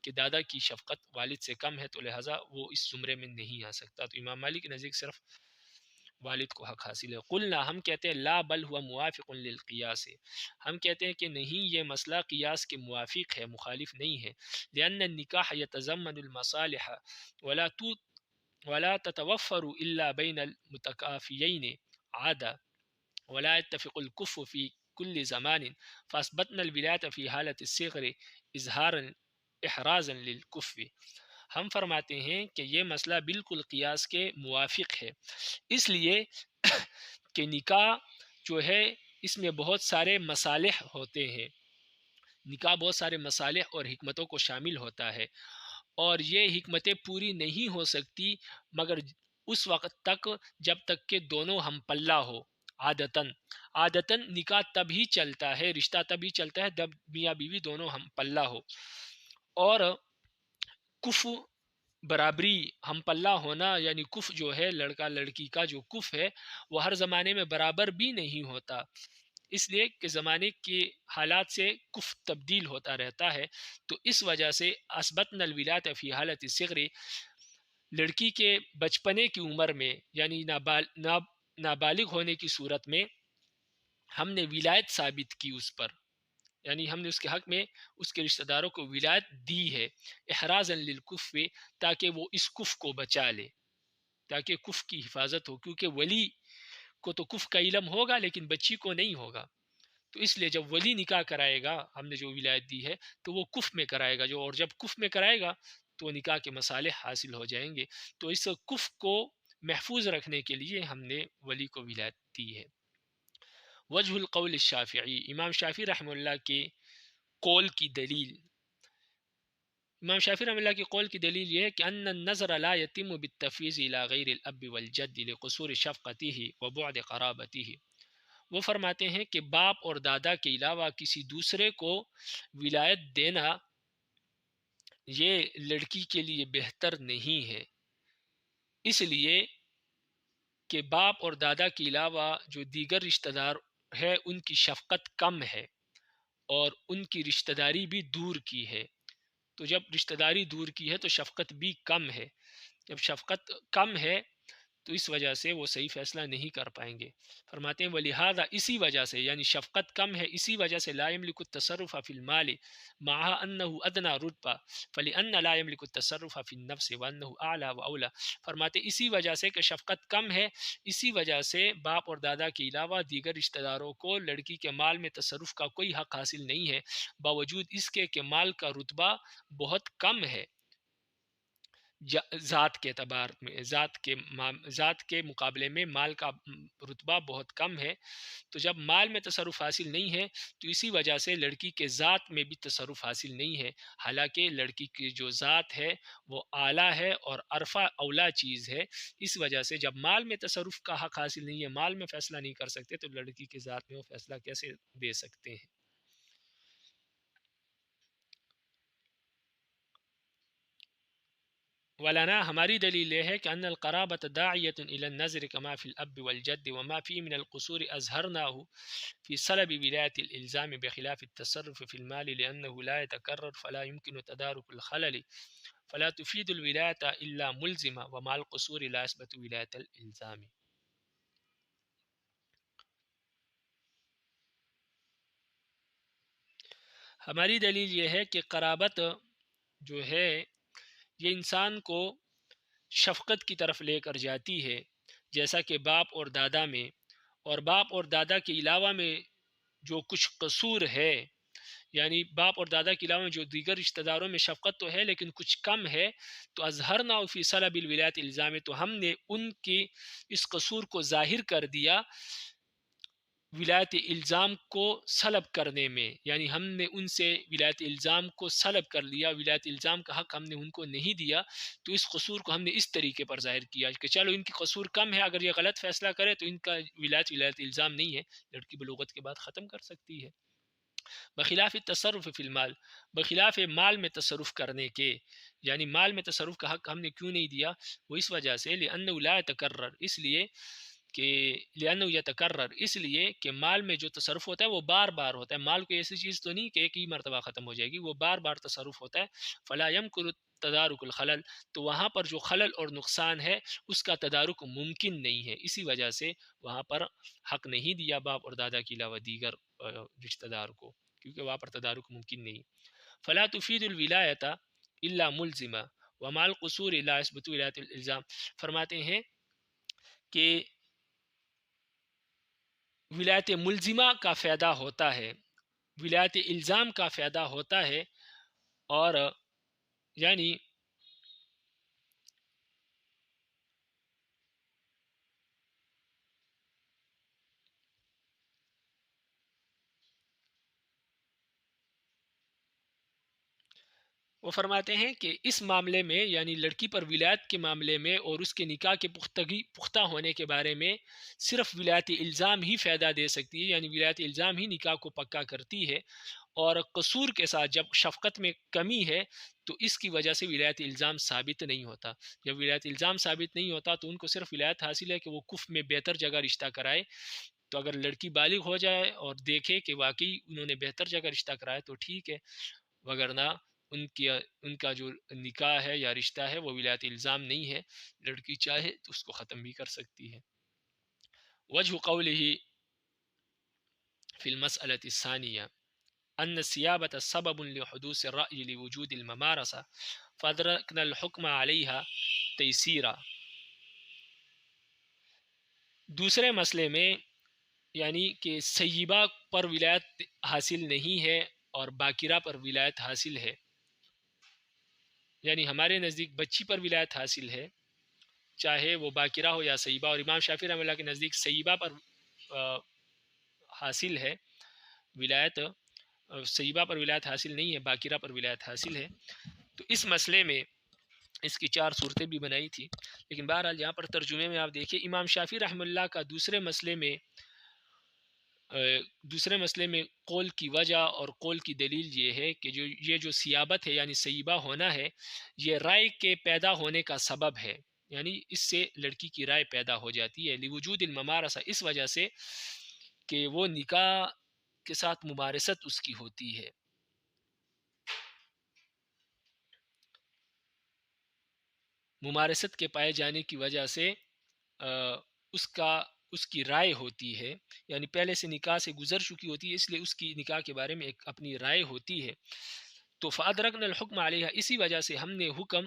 کہ دادا کی شفقت والد سے کم ہے، تو لہٰذا وہ اس زمرے میں نہیں آ سکتا، تو امام مالک کے نزدیک صرف والد کو حق حاصل ہے۔ قلنا، ہم کہتے ہیں لا بل ہوا موافق للقیاس، ہم کہتے ہیں کہ نہیں، یہ مسئلہ قیاس کے موافق ہے، مخالف نہیں ہے، لأن النکاح یتضمن المصالح ولا ولا تتوفر الا بین المتکافیین عادہ ولا يتفق الكف في كل زمان، فاثبتنا الولایت فی حالت الصغر اظہارا احرازا للکف، ہم فرماتے ہیں کہ یہ مسئلہ بالکل قیاس کے موافق ہے، اس لیے کہ نکاح جو ہے اس میں بہت سارے مصالح ہوتے ہیں، نکاح بہت سارے مصالح اور حکمتوں کو شامل ہوتا ہے، اور یہ حکمتیں پوری نہیں ہو سکتی مگر اس وقت تک جب تک کہ دونوں ہم پلہ ہو۔ عادتاً نکاح تب ہی چلتا ہے، رشتہ تب ہی چلتا ہے جب میاں بیوی دونوں ہم پلہ ہو، اور کف برابری، ہم پلہ ہونا یعنی کف جو ہے لڑکا لڑکی کا جو کف ہے وہ ہر زمانے میں برابر بھی نہیں ہوتا، اس لیے کہ زمانے کے حالات سے کف تبدیل ہوتا رہتا ہے، تو اس وجہ سے اثبتنا الولایت فی حالت الصغر، لڑکی کے بچپنے کی عمر میں یعنی نابالغ ہونے کی صورت میں ہم نے ولایت ثابت کی اس پر، یعنی ہم نے اس کے حق میں اس کے رشتہ داروں کو ولایت دی ہے، احرازا للکف، تاکہ وہ اس کف کو بچا لے، تاکہ کف کی حفاظت ہو، کیونکہ ولی کو تو کف کا علم ہوگا لیکن بچی کو نہیں ہوگا، تو اس لیے جب ولی نکاح کرائے گا، ہم نے جو ولایت دی ہے تو وہ کف میں کرائے گا، اور جب کف میں کرائے گا تو نکاح کے مصالح حاصل ہو جائیں گے، تو اس کف کو محفوظ رکھنے کے لیے ہم نے ولی کو ولایت دی ہے۔ وجہ القول الشافعی، امام شافعی رحمہ اللہ کے قول کی دلیل، امام شافعی رحمہ اللہ کی قول کی دلیل یہ ہے کہ ان النظر لا يتم بالتفویض الى غیر الاب والجد لقصور شفقته وبعد قرابته، وہ فرماتے ہیں کہ باپ اور دادا کے علاوہ کسی دوسرے کو ولایت دینا یہ لڑکی کے لیے بہتر نہیں ہے، اس لیے کہ باپ اور دادا کے علاوہ جو دیگر رشتہ دار ہے ان کی شفقت کم ہے، اور ان کی رشتہ داری بھی دور کی ہے، تو جب رشتہ داری دور کی ہے تو شفقت بھی کم ہے، جب شفقت کم ہے تو اس وجہ سے وہ صحیح فیصلہ نہیں کر پائیں گے، فرماتے ہیں ولہذا، اسی وجہ سے یعنی شفقت کم ہے، اسی وجہ سے لا یملک التصرف فی المال مع انہ ادنی رتبہ فلان لا یملک التصرف فی النفس وانہ اعلی و اولی، فرماتے ہیں اسی وجہ سے کہ شفقت کم ہے، اسی وجہ سے باپ اور دادا کے علاوہ دیگر رشتہ داروں کو لڑکی کے مال میں تصرف کا کوئی حق حاصل نہیں ہے، باوجود اس کے کہ مال کا رتبہ بہت کم ہے، ذات کے اعتبار میں، ذات کے مقابلے میں مال کا رتبہ بہت کم ہے، تو جب مال میں تصرف حاصل نہیں ہے تو اسی وجہ سے لڑکی کے ذات میں بھی تصرف حاصل نہیں ہے، حالانکہ لڑکی کی جو ذات ہے وہ اعلیٰ ہے اور عرفہ اولا چیز ہے۔ اس وجہ سے جب مال میں تصرف کا حق حاصل نہیں ہے، مال میں فیصلہ نہیں کر سکتے، تو لڑکی کے ذات میں وہ فیصلہ کیسے دے سکتے ہیں؟ ولانا ہماری دلیل یہ ہے کہ ان القرابۃ داعیۃ الی النظر کما فی الاب والجد وما فی من القصور اظہرناہ في سلب ولاية الإلزام بخلاف التصرف في المال لأنه لا يتكرر فلا يمكن تدارك الخلل فلا تفيد الولاية إلا ملزمة ومع القصور لا يثبت ولاية الإلزام۔ ہماری دلیل یہ ہے کہ قرابت جو ہے یہ انسان کو شفقت کی طرف لے کر جاتی ہے، جیسا کہ باپ اور دادا میں، اور باپ اور دادا کے علاوہ میں جو کچھ قصور ہے، یعنی باپ اور دادا کے علاوہ جو دیگر رشتہ داروں میں شفقت تو ہے لیکن کچھ کم ہے، تو اظہرنا فی سلب الولایت الزام، تو ہم نے ان کی اس قصور کو ظاہر کر دیا ولایت الزام کو سلب کرنے میں، یعنی ہم نے ان سے ولایت الزام کو سلب کر لیا، ولایت الزام کا حق ہم نے ان کو نہیں دیا، تو اس قصور کو ہم نے اس طریقے پر ظاہر کیا کہ چلو ان کی قصور کم ہے، اگر یہ غلط فیصلہ کرے تو ان کا ولایت الزام نہیں ہے، لڑکی بلوغت کے بعد ختم کر سکتی ہے۔ بخلاف تصرف فی المال، بخلاف مال میں تصرف کرنے کے، یعنی مال میں تصرف کا حق ہم نے کیوں نہیں دیا؟ وہ اس وجہ سے لأنه لا يتکرر، اس لیے کہ لأنه يتکرر، اس لیے کہ مال میں جو تصرف ہوتا ہے وہ بار بار ہوتا ہے، مال کوئی ایسی چیز تو نہیں کہ ایک ہی مرتبہ ختم ہو جائے گی، وہ بار بار تصرف ہوتا ہے۔ فلا يمكن تدارک الخلل، تو وہاں پر جو خلل اور نقصان ہے اس کا تدارک ممکن نہیں ہے، اسی وجہ سے وہاں پر حق نہیں دیا باپ اور دادا کے علاوہ دیگر رشتہ دار کو، کیونکہ وہاں پر تدارک ممکن نہیں۔ فلا تفید الولایت الا ملزمہ ومع القصور لا يثبت ولایت الالزام، فرماتے ہیں کہ ولایت ملزمہ کا فائدہ ہوتا ہے، ولایت الزام کا فائدہ ہوتا ہے، اور یعنی وہ فرماتے ہیں کہ اس معاملے میں، یعنی لڑکی پر ولایت کے معاملے میں اور اس کے نکاح کے پختہ ہونے کے بارے میں صرف ولایت الزام ہی فائدہ دے سکتی ہے، یعنی ولایت الزام ہی نکاح کو پکا کرتی ہے، اور قصور کے ساتھ جب شفقت میں کمی ہے تو اس کی وجہ سے ولایت الزام ثابت نہیں ہوتا۔ جب ولایت الزام ثابت نہیں ہوتا تو ان کو صرف ولایت حاصل ہے کہ وہ کف میں بہتر جگہ رشتہ کرائے، تو اگر لڑکی بالغ ہو جائے اور دیکھے کہ واقعی انہوں نے بہتر جگہ رشتہ کرایا تو ٹھیک ہے، وگرنہ ان کا جو نکاح ہے یا رشتہ ہے وہ ولایت الزام نہیں ہے، لڑکی چاہے تو اس کو ختم بھی کر سکتی ہے۔ وجہ قولہ فی المسألة الثانیہ ان السیابة سبب لحدوث الرأی لوجود الممارسة فادرکنا الحکم علیہا تیسیرا، دوسرے مسئلے میں یعنی کہ سیبہ پر ولایت حاصل نہیں ہے اور باکرہ پر ولایت حاصل ہے، یعنی ہمارے نزدیک بچی پر ولایت حاصل ہے چاہے وہ باکرہ ہو یا سیبہ، اور امام شافعی رحمۃ اللہ کے نزدیک سیبہ پر حاصل ہے ولایت، سیبہ پر ولایت حاصل نہیں ہے، باکرہ پر ولایت حاصل ہے۔ تو اس مسئلے میں اس کی چار صورتیں بھی بنائی تھی، لیکن بہرحال یہاں پر ترجمے میں آپ دیکھیں امام شافعی رحمۃ اللہ کا دوسرے مسئلے میں قول کی وجہ اور قول کی دلیل یہ ہے کہ جو سیابت ہے یعنی سیبہ ہونا ہے، یہ رائے کے پیدا ہونے کا سبب ہے، یعنی اس سے لڑکی کی رائے پیدا ہو جاتی ہے، لوجود الممارسہ، اس وجہ سے کہ وہ نکاح کے ساتھ ممارست اس کی ہوتی ہے۔ ممارست کے پائے جانے کی وجہ سے اس کی رائے ہوتی ہے، یعنی پہلے سے نکاح سے گزر چکی ہوتی ہے، اس لیے اس کی نکاح کے بارے میں ایک اپنی رائے ہوتی ہے۔ تو فادرکنا الحکم علیہ، اسی وجہ سے ہم نے حکم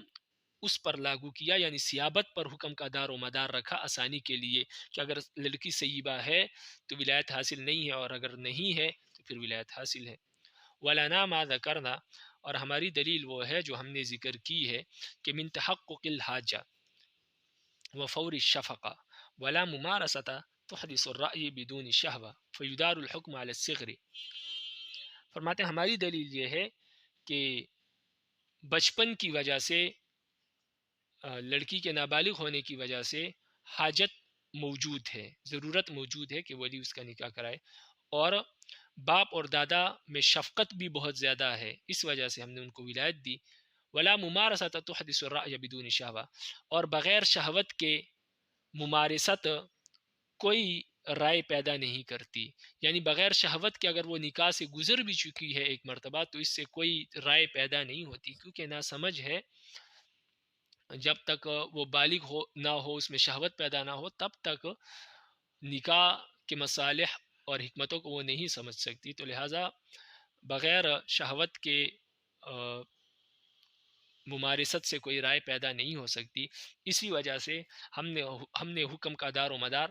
اس پر لاگو کیا، یعنی سیابت پر حکم کا دار و مدار رکھا آسانی کے لیے، کہ اگر لڑکی سیبہ ہے تو ولایت حاصل نہیں ہے، اور اگر نہیں ہے تو پھر ولایت حاصل ہے۔ وَلَنَا مَا ذَكَرْنَا، اور ہماری دلیل وہ ہے جو ہم نے ذکر کی ہے کہ من تحقق الحاجہ وفور الشفقہ ولا ممارست تحدث الرأی بدون شہوہ فیدار الحکم علی الصغر. فرماتے ہیں ہماری دلیل یہ ہے کہ بچپن کی وجہ سے لڑکی کے نابالغ ہونے کی وجہ سے حاجت موجود ہے، ضرورت موجود ہے کہ ولی اس کا نکاح کرائے، اور باپ اور دادا میں شفقت بھی بہت زیادہ ہے، اس وجہ سے ہم نے ان کو ولایت دی. ولا ممارست تحدث الرأی بدون شہوہ، اور بغیر شہوت کے ممارست کوئی رائے پیدا نہیں کرتی، یعنی بغیر شہوت کے اگر وہ نکاح سے گزر بھی چکی ہے ایک مرتبہ تو اس سے کوئی رائے پیدا نہیں ہوتی، کیونکہ نہ سمجھ ہے. جب تک وہ بالغ نہ ہو، اس میں شہوت پیدا نہ ہو، تب تک نکاح کے مصالح اور حکمتوں کو وہ نہیں سمجھ سکتی. تو لہٰذا بغیر شہوت کے ممارست سے کوئی رائے پیدا نہیں ہو سکتی. اسی وجہ سے ہم نے حکم کا دار و مدار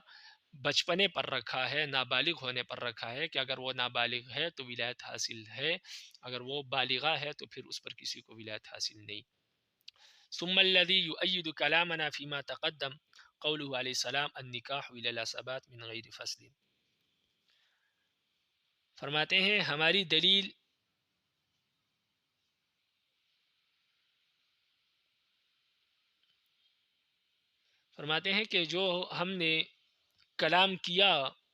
بچپنے پر رکھا ہے، نابالغ ہونے پر رکھا ہے، کہ اگر وہ نابالغ ہے تو ولایت حاصل ہے، اگر وہ بالغہ ہے تو پھر اس پر کسی کو ولایت حاصل نہیں. ثم الذي يؤيد كلامنا فيما تقدم قوله عليه السلام النکاح إلى العصبات من غیر فصل. فرماتے ہیں ہماری دلیل فرماتے ہیں کہ جو ہم نے کلام کیا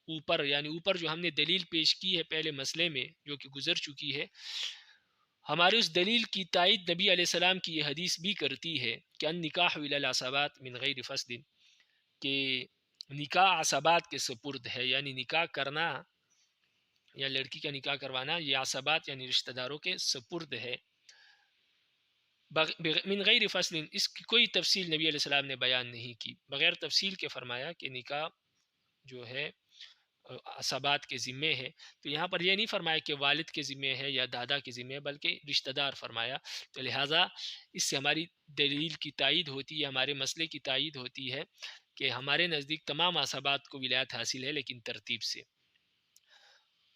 اوپر، یعنی اوپر جو ہم نے دلیل پیش کی ہے پہلے مسئلے میں جو کہ گزر چکی ہے، ہماری اس دلیل کی تائید نبی علیہ السلام کی یہ حدیث بھی کرتی ہے کہ النکاح الی العصبات من غیر فسد، کہ نکاح عصبات کے سپرد ہے، یعنی نکاح کرنا یا لڑکی کا نکاح کروانا یہ عصبات یعنی رشتہ داروں کے سپرد ہے. من غیر فصل، اس کی کوئی تفصیل نبی علیہ السلام نے بیان نہیں کی، بغیر تفصیل کے فرمایا کہ نکاح جو ہے عصبات کے ذمے ہے. تو یہاں پر یہ نہیں فرمایا کہ والد کے ذمے ہے یا دادا کے ذمے ہے، بلکہ رشتہ دار فرمایا. تو لہٰذا اس سے ہماری دلیل کی تائید ہوتی ہے، ہمارے مسئلے کی تائید ہوتی ہے کہ ہمارے نزدیک تمام عصبات کو ولایت حاصل ہے، لیکن ترتیب سے.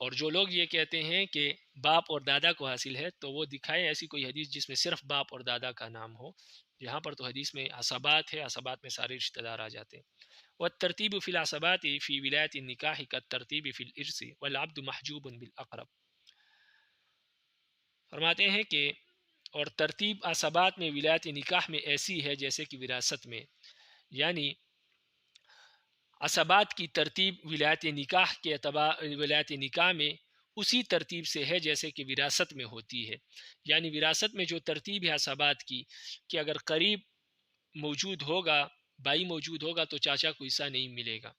اور جو لوگ یہ کہتے ہیں کہ باپ اور دادا کو حاصل ہے، تو وہ دکھائے ایسی کوئی حدیث جس میں صرف باپ اور دادا کا نام ہو. یہاں پر تو حدیث میں عصبات ہے، عصبات میں سارے رشتہ دار آ جاتے ہیں. والترتیب فی العصبات فی ولایت النکاح کالترتیب فی الارث والعبد محجوب بالاقرب. فرماتے ہیں کہ اور ترتیب عصبات میں ولایت نکاح میں ایسی ہے جیسے کہ وراثت میں، یعنی عصبات کی ترتیب ولایت نکاح کے اعتبار ولایت نکاح میں اسی ترتیب سے ہے جیسے کہ وراثت میں ہوتی ہے. یعنی وراثت میں جو ترتیب ہے عصبات کی کہ اگر قریب موجود ہوگا، بھائی موجود ہوگا تو چاچا کو حصہ نہیں ملے گا،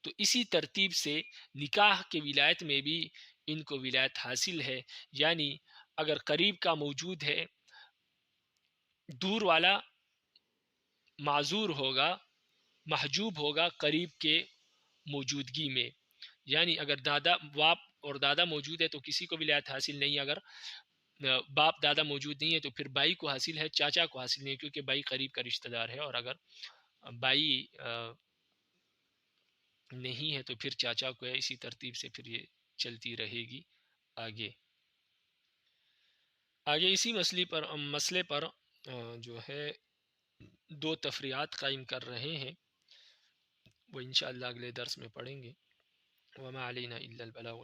تو اسی ترتیب سے نکاح کے ولایت میں بھی ان کو ولایت حاصل ہے. یعنی اگر قریب کا موجود ہے، دور والا معذور ہوگا، محجوب ہوگا قریب کے موجودگی میں. یعنی اگر باپ اور دادا موجود ہے تو کسی کو ولایت حاصل نہیں، اگر باپ دادا موجود نہیں ہے تو پھر بھائی کو حاصل ہے، چاچا کو حاصل نہیں، کیونکہ بھائی قریب کا رشتہ دار ہے، اور اگر بھائی نہیں ہے تو پھر چاچا کو ہے. اسی ترتیب سے پھر یہ چلتی رہے گی آگے اسی مسئلے پر جو ہے دو تفریعات قائم کر رہے ہیں، وہ انشاءاللہ اگلے درس میں پڑھیں گے. وما علینا الا البلاغ